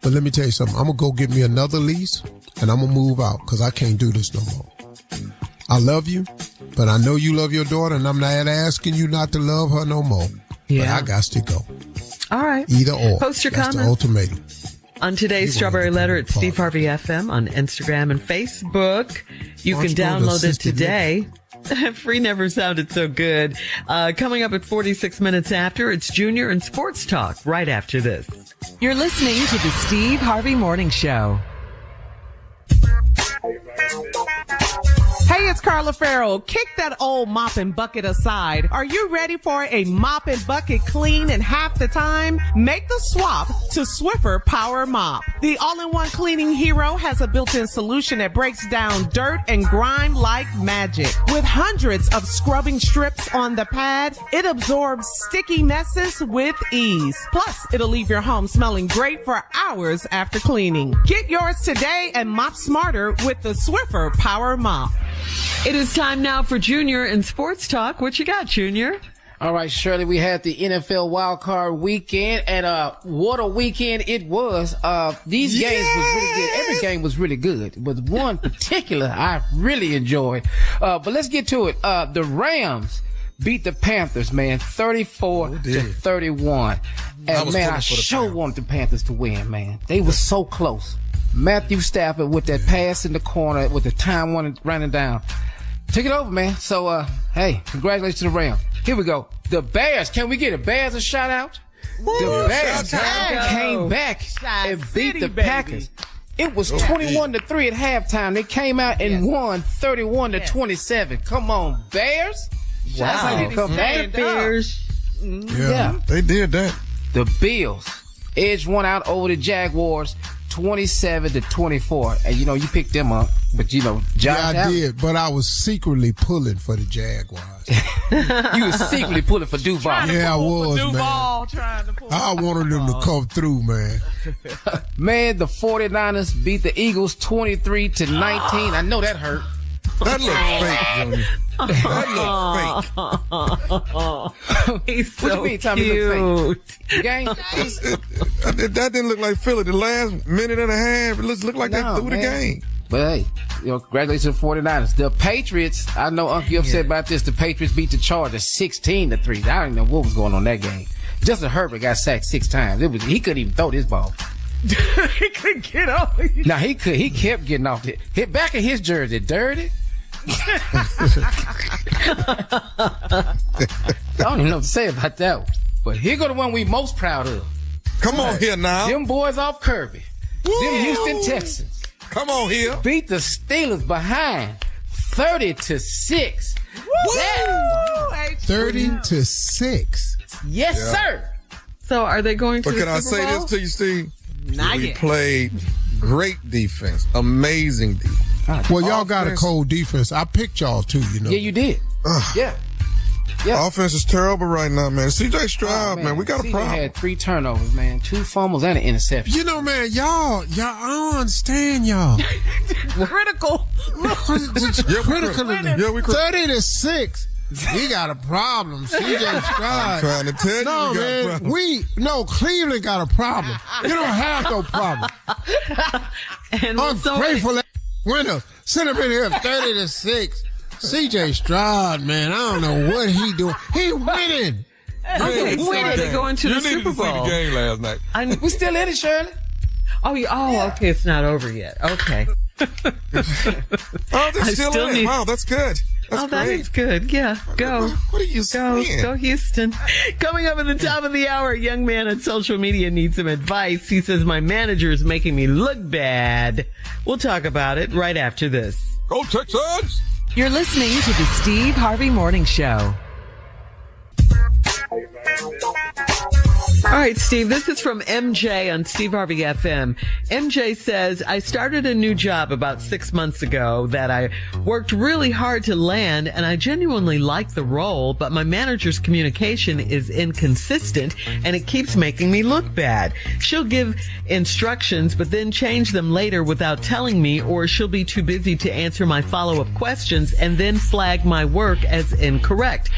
But let me tell you something. I'm going to go get me another lease, and I'm gonna move out because I can't do this no more. I love you, but I know you love your daughter, and I'm not asking you not to love her no more. Yeah. But I got to go. All right. Either or. Post your That's comments. the ultimatum. On today's Strawberry Letter at Steve Harvey FM on Instagram and Facebook. You can download it today. Free never sounded so good. Coming up at 46 minutes after, it's Junior and Sports Talk right after this. You're listening to the Steve Harvey Morning Show. Hey, it's Carla Farrell. Kick that old mop and bucket aside. Are you ready for a mop and bucket clean in half the time? Make the swap to Swiffer Power Mop. The all-in-one cleaning hero has a built-in solution that breaks down dirt and grime like magic. With hundreds of scrubbing strips on the pad, it absorbs sticky messes with ease. Plus, it'll leave your home smelling great for hours after cleaning. Get yours today and mop smarter with the Swiffer Power Mop. It is time now for Junior and Sports Talk. What you got, Junior? All right, Shirley, we had the NFL wildcard weekend, and what a weekend it was. These games was really good. Every game was really good, but one particular I really enjoyed. But let's get to it. The Rams beat the Panthers, man, 34-31. And man, I sure wanted the Panthers to win, man. They were so close. Matthew Stafford with that pass in the corner with the time running down. Took it over, man. So, hey, congratulations to the Rams. Here we go. The Bears. Can we get a Bears a shout out? The Bears came back and beat the Packers. It was 21-3 at halftime. They came out and won 31-27. Come on, Bears. Wow. Come back, Bears. Yeah, they did that. The Bills edged one out over the Jaguars 27-24. And you know, you picked them up, but you know, Josh I did, but I was secretly pulling for the Jaguars. You were secretly pulling for Duval. Yeah, I was, Duval, man. I wanted them to come through, man. Man, the 49ers beat the Eagles 23-19. I know that hurt. That looked fake, Junior. That looked fake. He's so what you mean, Tommy, look fake? The game? That didn't look like Philly. The last minute and a half, it looked like they threw the game. But hey, you know, congratulations to the 49ers. The Patriots, I know Uncle, you upset about this. The Patriots beat the Chargers 16-3. I don't know what was going on in that game. Justin Herbert got sacked 6 times. He couldn't even throw this ball. He couldn't get off. No, he could. He kept getting off it. Hit back in his jersey, dirty. I don't even know what to say about that one. But here go the one we most proud of. Come on here now. Them boys off Kirby. Them Houston Texans. Come on here. Beat the Steelers behind 30-6. 30-6. Yes, sir. So are they going to But the can I Super say Bowl? this to you, Steve? Not We yet. played great defense. Amazing defense. Well, y'all got a cold defense. I picked y'all too, you know. Yeah, you did. Yeah. Offense is terrible right now, man. CJ Stroud, man, we got a CJ problem. had 3 turnovers, man. 2 fumbles and an interception. You know, man, y'all, I don't understand y'all. Critical. Critical. Yeah, we 30-6. We got a problem, CJ Stroud. I'm trying to tell you, No, we got a man, problem. Cleveland got a problem. You don't have no problem. And Ungrateful winner. Send him in here 30-6. CJ Stroud, man, I don't know what he doing. He winning. Okay, so are they going to the Super Bowl? You needed to see the game last night. We still in it, Shirley. Okay, it's not over yet. Okay. Oh, they're still in it. Wow, that's good. That's that great. is good. Yeah, go. What are you saying? Go Houston. Coming up at the top of the hour, a young man on social media needs some advice. He says, my manager is making me look bad. We'll talk about it right after this. Go Texans! You're listening to the Steve Harvey Morning Show. All right, Steve, this is from MJ on Steve Harvey FM. MJ says, I started a new job about 6 months ago that I worked really hard to land, and I genuinely like the role, but my manager's communication is inconsistent, and it keeps making me look bad. She'll give instructions, but then change them later without telling me, or she'll be too busy to answer my follow-up questions and then flag my work as incorrect.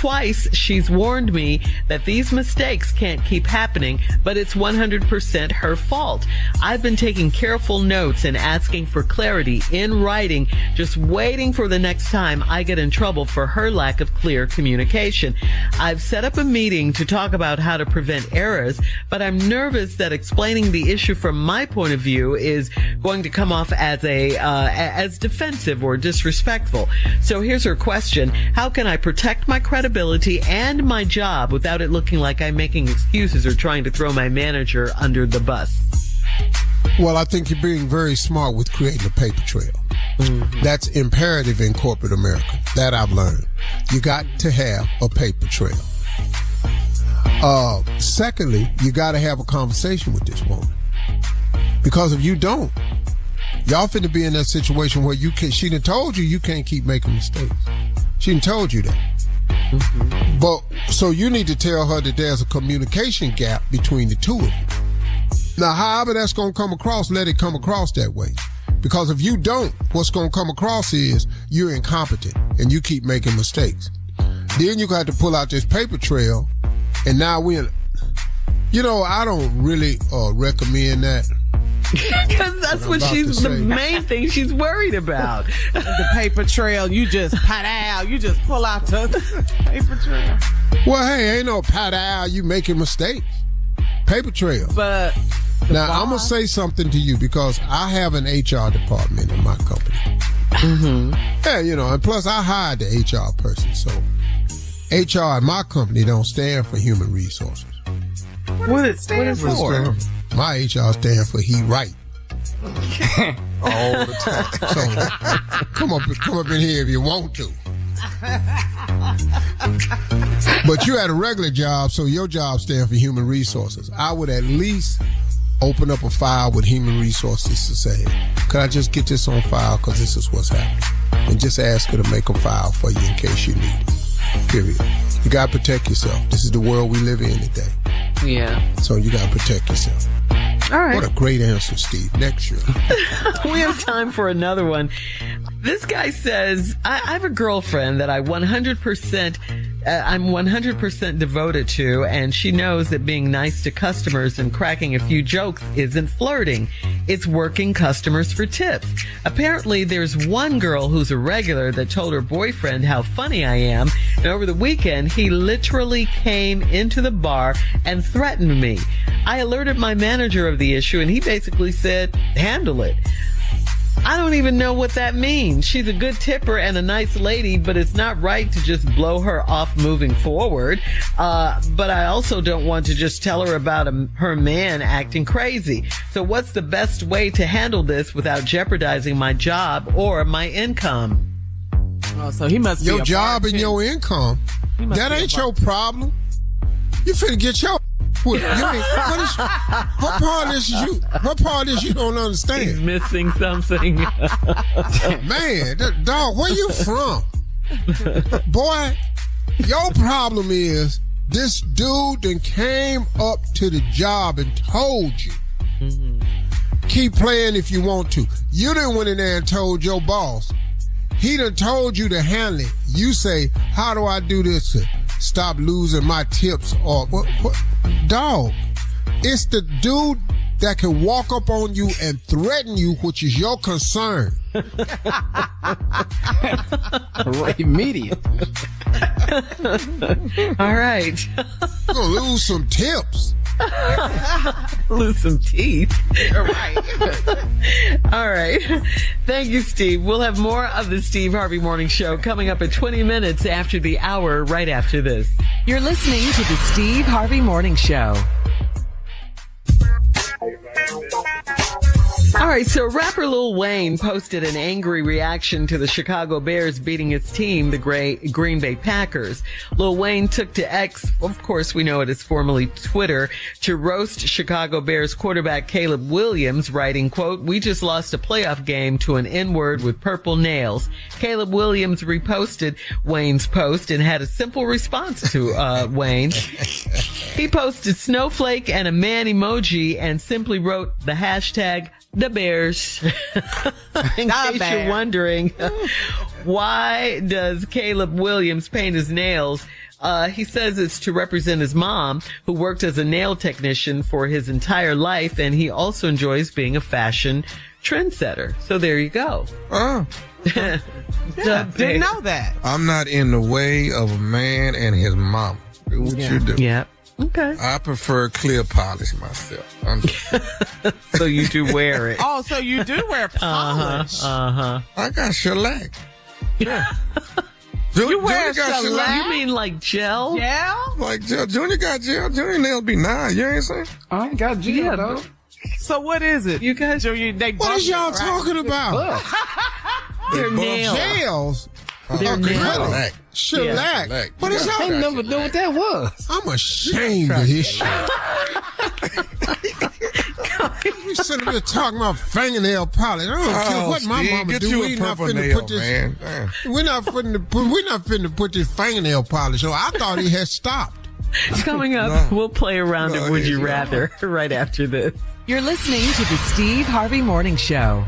twice she's warned me that these mistakes can't keep happening, but it's 100% her fault. I've been taking careful notes and asking for clarity in writing, just waiting for the next time I get in trouble for her lack of clear communication. I've set up a meeting to talk about how to prevent errors, but I'm nervous that explaining the issue from my point of view is going to come off as as defensive or disrespectful. So here's her question. How can I protect my credibility and my job without it looking like I'm making excuses or trying to throw my manager under the bus? Well, I think you're being very smart with creating a paper trail. Mm-hmm. That's imperative in corporate America. That I've learned. You got to have a paper trail. Secondly, you got to have a conversation with this woman. Because if you don't, y'all finna be in that situation where she done told you can't keep making mistakes. She done told you that. Mm-hmm. But, so you need to tell her that there's a communication gap between the two of you. Now, however that's gonna come across, let it come across that way. Because if you don't, what's gonna come across is you're incompetent and you keep making mistakes. Then you got to pull out this paper trail, and now I don't really recommend that. Because that's what the main thing she's worried about. The paper trail, you just pat out, you just pull out the paper trail. Well, hey, ain't no pat out, you making mistakes. Paper trail. But now, I'm going to say something to you because I have an HR department in my company. Mm-hmm. Yeah, and plus I hired the HR person, so HR in my company don't stand for human resources. What it stands for? My HR stands for he right. All the time. So come up in here if you want to. But you had a regular job, so your job stands for human resources. I would at least open up a file with human resources to say, could I just get this on file because this is what's happening? And just ask her to make a file for you in case you need it. Period. You got to protect yourself. This is the world we live in today. Yeah. So you got to protect yourself. All right. What a great answer, Steve. Next year. We have time for another one. This guy says, I have a girlfriend that I'm 100% devoted to, and she knows that being nice to customers and cracking a few jokes isn't flirting. It's working customers for tips. Apparently, there's one girl who's a regular that told her boyfriend how funny I am, and over the weekend, he literally came into the bar and threatened me. I alerted my manager of the issue, and he basically said, handle it. I don't even know what that means. She's a good tipper and a nice lady, but it's not right to just blow her off moving forward. But I also don't want to just tell her about her man acting crazy. So what's the best way to handle this without jeopardizing my job or my income? Oh, so he must be your job and your income. That ain't your problem. You finna get your... Her part is you don't understand. He's missing something. Man, dog, where you from? Boy, your problem is this dude that came up to the job and told you. Mm-hmm. Keep playing if you want to. You done went in there and told your boss. He done told you to handle it. You say, how do I do this to stop losing my tips? Or what? Dog, it's the dude that can walk up on you and threaten you, which is your concern. Immediate. All right. You're gonna lose some tips. Lose some teeth. All right. All right. Thank you, Steve. We'll have more of the Steve Harvey Morning Show coming up at 20 minutes after the hour, right after this. You're listening to the Steve Harvey Morning Show. All right, so rapper Lil Wayne posted an angry reaction to the Chicago Bears beating his team, the Green Bay Packers. Lil Wayne took to X, of course we know it as formerly Twitter, to roast Chicago Bears quarterback Caleb Williams, writing, quote, "We just lost a playoff game to an N-word with purple nails." Caleb Williams reposted Wayne's post and had a simple response to Wayne. He posted snowflake and a man emoji and simply wrote the hashtag the Bears. In case you're wondering, why does Caleb Williams paint his nails He says it's to represent his mom, who worked as a nail technician for his entire life, and he also enjoys being a fashion trendsetter. So there you go. Oh. Didn't know that. I'm not in the way of a man and his mom. Do what you do. Yeah. Okay. I prefer clear polish myself. So you do wear it. Oh, so you do wear polish. I got shellac. Yeah. You wear got shellac? You mean like gel? Gel? Like gel. Junior got gel. Junior nails be nice. You ain't saying? I ain't got gel, though. So what is it? You guys, What is y'all talking about? They're nails. Gels. They're nails. Shellac. Yeah. What is y'all? I never knew what that was. I'm ashamed of this shit. We sitting here talking about fingernail polish. I don't care what my mama do. We're not finna put this. We're not finna put this fingernail polish on. I thought he had stopped. Coming up, we'll play a round of Would You Rather right after this. You're listening to the Steve Harvey Morning Show.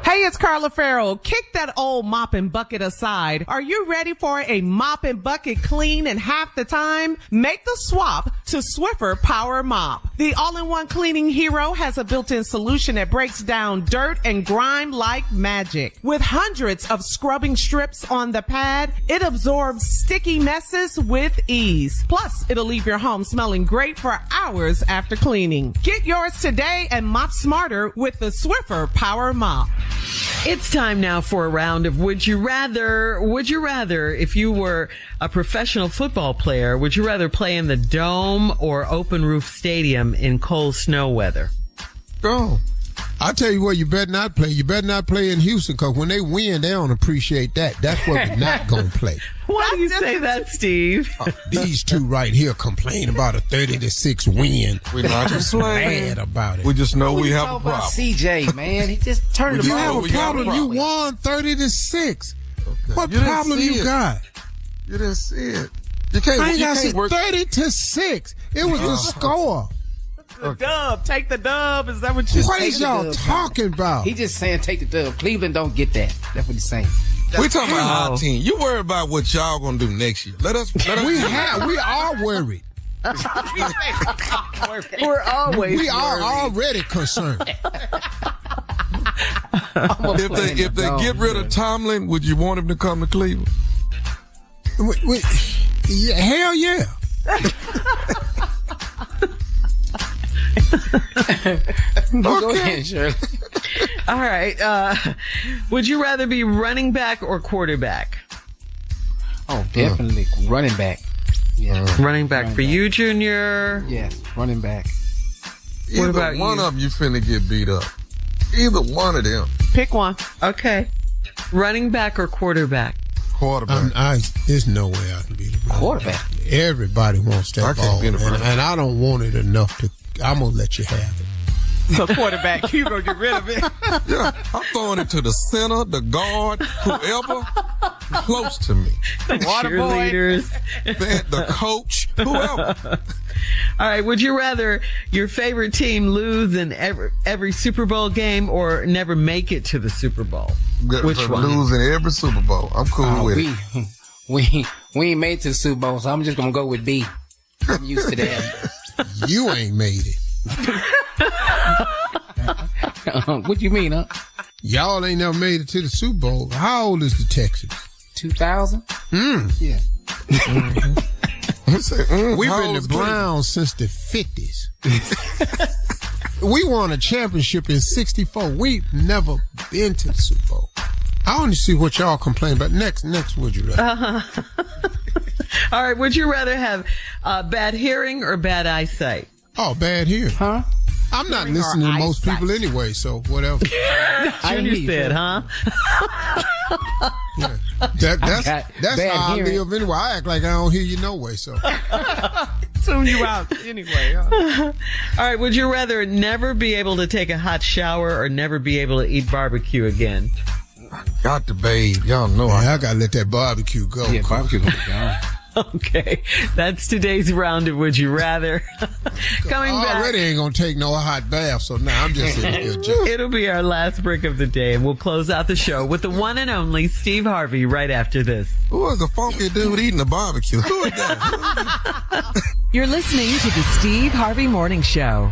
Hey, it's Carla Farrell. Kick that old mop and bucket aside. Are you ready for a mop and bucket clean in half the time? Make the swap to Swiffer Power Mop. The all-in-one cleaning hero has a built-in solution that breaks down dirt and grime like magic. With hundreds of scrubbing strips on the pad, it absorbs sticky messes with ease. Plus, it'll leave your home smelling great for hours after cleaning. Get yours today and mop smarter with the Swiffer Power Mop. It's time now for a round of Would You Rather. Would you rather, if you were a professional football player, would you rather play in the Dome or open roof stadium in cold snow weather? Go. I'll tell you what, you better not play. You better not play in Houston, because when they win, they don't appreciate that. That's where we're not going to play. Why do you say that, Steve? These two right here complain about a 30-6 win. We're not just mad about it. We just know we have a problem. CJ, man, he just turned You it have around. a problem. You won 30-6. What You didn't problem see you it. got? You didn't see it. You can't. I ain't You got can't work. 30-6. It was the score. The dub. Take the dub. Is that what you What say? is y'all talking about? He just saying take the dub. Cleveland don't get that. That's what he's saying. We talking about our team. You worry about what y'all gonna do next year. Let us. We are worried. We're always We are already concerned. If they get rid of Tomlin, would you want him to come to Cleveland? Yeah, hell yeah. Go ahead, Shirley. All right. Would you rather be running back or quarterback? Oh, definitely running back. Yeah, Running back for you, Junior. yes, running back. Either about one you? of them, you finna get beat up. Either one of them. Pick one. Okay. Running back or quarterback? Quarterback. There's no way I can be the running Quarterback. back. Everybody wants that I can't ball, be the running and I don't want it enough to. I'm gonna let you have it. So quarterback, you gonna get rid of it. Yeah, I'm throwing it to the center, the guard, whoever close to me. Water boy. Cheerleaders. The coach, whoever. All right. Would you rather your favorite team lose in every Super Bowl game or never make it to the Super Bowl? Which one? Losing every Super Bowl. I'm cool with it. We ain't made it to the Super Bowl, so I'm just gonna go with B. I'm used to that. You ain't made it. What you mean, huh? Y'all ain't never made it to the Super Bowl. How old is the Texans? 2000? Yeah. We've been the Browns since the 50s. We won a championship in 64. We've never been to the Super Bowl. I want to see what y'all complain about. Next, would you rather? All right. Would you rather have bad hearing or bad eyesight? Oh, bad here. Huh? I'm not listening to most people anyway, so whatever. Junior said, huh? Yeah. That's bad how hearing. I live anyway. I act like I don't hear you no way, so. Tune you out anyway. Huh? All right. Would you rather never be able to take a hot shower or never be able to eat barbecue again? Got to bathe. Y'all know I gotta let that barbecue go. Yeah, barbecue gonna be gone. Okay, that's today's round of Would You Rather. Coming I back. already ain't gonna take no hot bath, so now I'm just sitting here. Just... It'll be our last break of the day, and we'll close out the show with the one and only Steve Harvey right after this. Who is the funky dude eating the barbecue? Who is that? You're listening to the Steve Harvey Morning Show.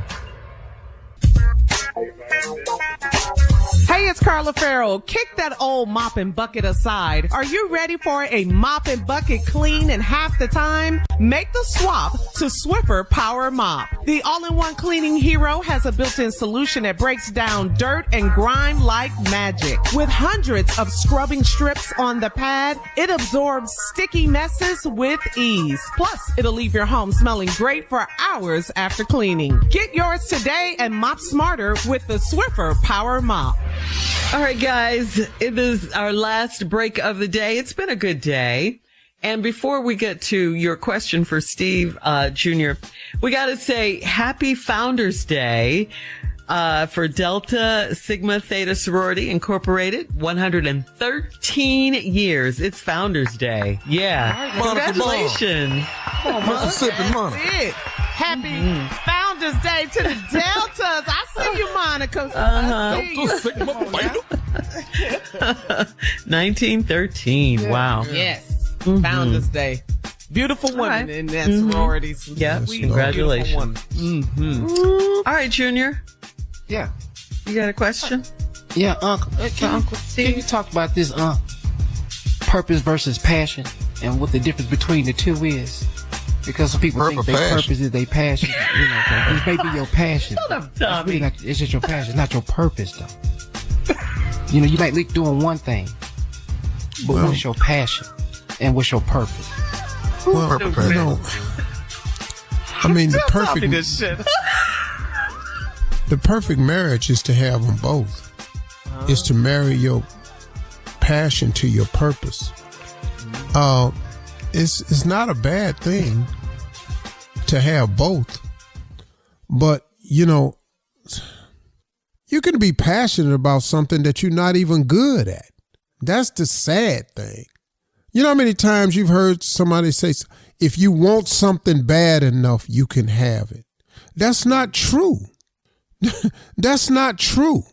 Hey, it's Carla Farrell. Kick that old mop and bucket aside. Are you ready for a mop and bucket clean in half the time? Make the swap to Swiffer Power Mop. The all-in-one cleaning hero has a built-in solution that breaks down dirt and grime like magic. With hundreds of scrubbing strips on the pad, it absorbs sticky messes with ease. Plus, it'll leave your home smelling great for hours after cleaning. Get yours today and mop smarter with the Swiffer Power Mop. All right, guys, it is our last break of the day. It's been a good day. And before we get to your question for Steve Jr., we got to say happy Founders Day for Delta Sigma Theta Sorority Incorporated. 113 years. It's Founders Day. Yeah. Congratulations. Mississippi Monica. That's it. Happy Founders Day to the Deltas. I see you, Monica. Delta Sigma Theta. 1913. Wow. Yes. Founders Day. Beautiful women in that sorority. Yep. Congratulations. All right, Junior. Yeah. You got a question? Yeah, Uncle. Uncle Steve. Can you talk about this purpose versus passion and what the difference between the two is? Because some people think their purpose is their passion. You know, this may be your passion. Shut up, Tommy. Really it's just your passion, it's not your purpose, though. You know, you might like doing one thing, but what's your passion and what's your purpose? Well, you know, I mean, the perfect marriage is to have them both. Is to marry your passion to your purpose. It's not a bad thing to have both, but you know, you can be passionate about something that you're not even good at. That's the sad thing. You know how many times you've heard somebody say, if you want something bad enough, you can have it. That's not true. That's not true.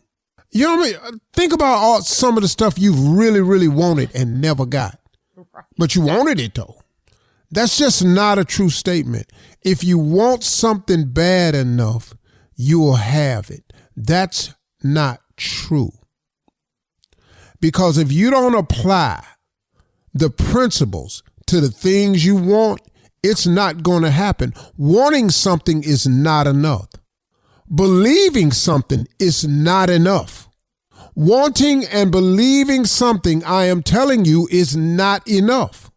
You know what I mean? Think about some of the stuff you've really, really wanted and never got. But you wanted it, though. That's just not a true statement. If you want something bad enough, you will have it. That's not true. Because if you don't apply the principles to the things you want, it's not going to happen. Wanting something is not enough. Believing something is not enough. Wanting and believing something, I am telling you, is not enough.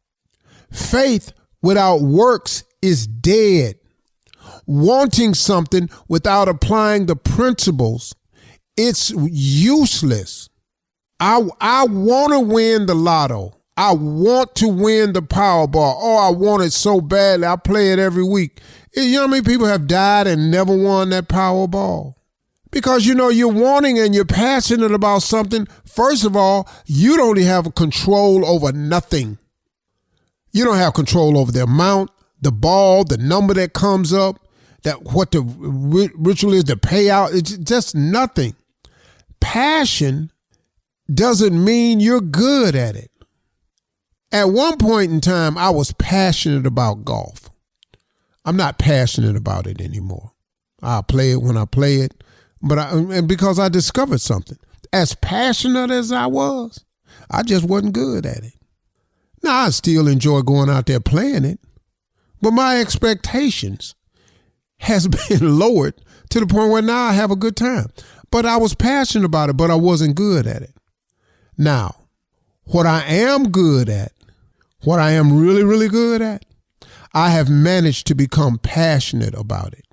Faith without works is dead. Wanting something without applying the principles, it's useless. I want to win the lotto. I want to win the Powerball. Oh, I want it so badly. I play it every week. You know how many people have died and never won that Powerball? Because, you know, you're wanting and you're passionate about something. First of all, you don't even have control over nothing. You don't have control over the amount, the ball, the number that comes up, that what the ritual is, the payout. It's just nothing. Passion doesn't mean you're good at it. At one point in time, I was passionate about golf. I'm not passionate about it anymore. I'll play it when I play it, and because I discovered something. As passionate as I was, I just wasn't good at it. Now, I still enjoy going out there playing it, but my expectations has been lowered to the point where now I have a good time. But I was passionate about it, but I wasn't good at it. Now, what I am good at, what I am really, really good at, I have managed to become passionate about it.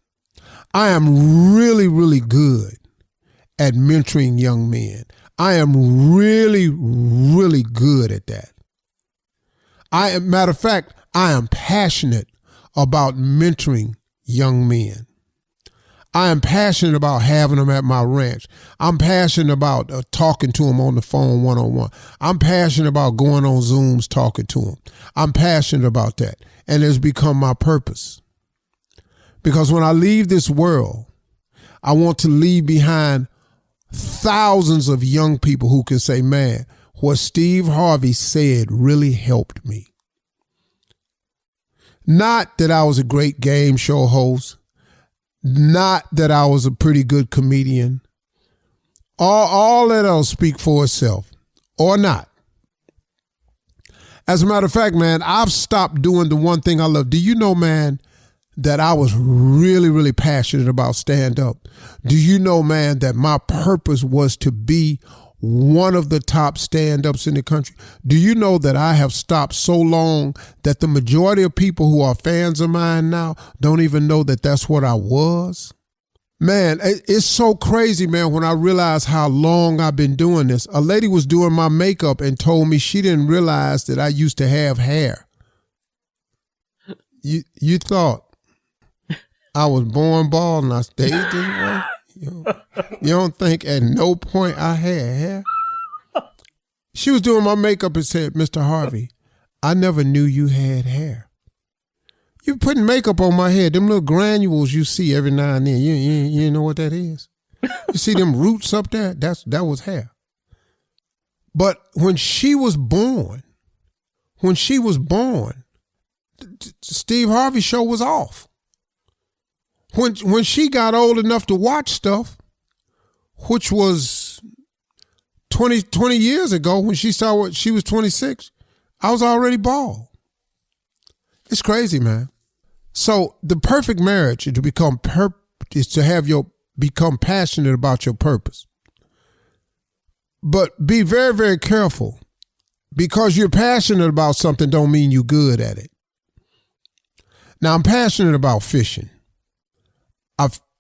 I am really, really good at mentoring young men. I am really, really good at that. Matter of fact, I am passionate about mentoring young men. I am passionate about having them at my ranch. I'm passionate about talking to them on the phone one-on-one. I'm passionate about going on Zooms talking to them. I'm passionate about that. And it's become my purpose. Because when I leave this world, I want to leave behind thousands of young people who can say, man, what Steve Harvey said really helped me. Not that I was a great game show host. Not that I was a pretty good comedian. All that'll speak for itself. Or not. As a matter of fact, man, I've stopped doing the one thing I love. Do you know, man, that I was really, really passionate about stand-up? Do you know, man, that my purpose was to be one of the top stand-ups in the country? Do you know that I have stopped so long that the majority of people who are fans of mine now don't even know that that's what I was? Man, it's so crazy, man, when I realize how long I've been doing this. A lady was doing my makeup and told me she didn't realize that I used to have hair. You thought I was born bald and I stayed this way? You don't think at no point I had hair? She was doing my makeup and said, Mr. Harvey, I never knew you had hair. You putting makeup on my head, them little granules you see every now and then. You know what that is? You see them roots up there? That was hair. But when she was born, Steve Harvey's show was off. When she got old enough to watch stuff, which was 20 years ago, when she saw what she was 26, I was already bald. It's crazy, man. So the perfect marriage is to become become passionate about your purpose. But be very, very careful, because you're passionate about something don't mean you're good at it. Now, I'm passionate about fishing.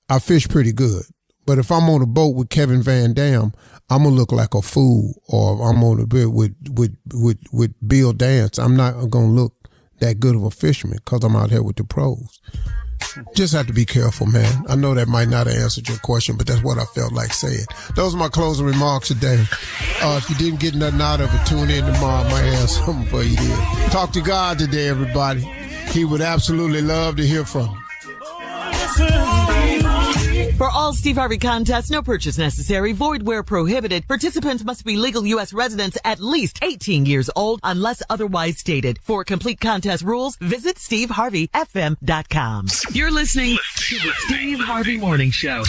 I fish pretty good, but if I'm on a boat with Kevin Van Dam, I'm gonna look like a fool, or I'm on a boat with Bill Dance. I'm not gonna look that good of a fisherman because I'm out here with the pros. Just have to be careful, man. I know that might not have answered your question, but that's what I felt like saying. Those are my closing remarks today. If you didn't get nothing out of it, tune in tomorrow. I might have something for you there. Talk to God today, everybody. He would absolutely love to hear from you. For all Steve Harvey contests, no purchase necessary, void where prohibited. Participants must be legal U.S. residents at least 18 years old unless otherwise stated. For complete contest rules, visit SteveHarveyFM.com. You're listening to the Steve Harvey Morning Show.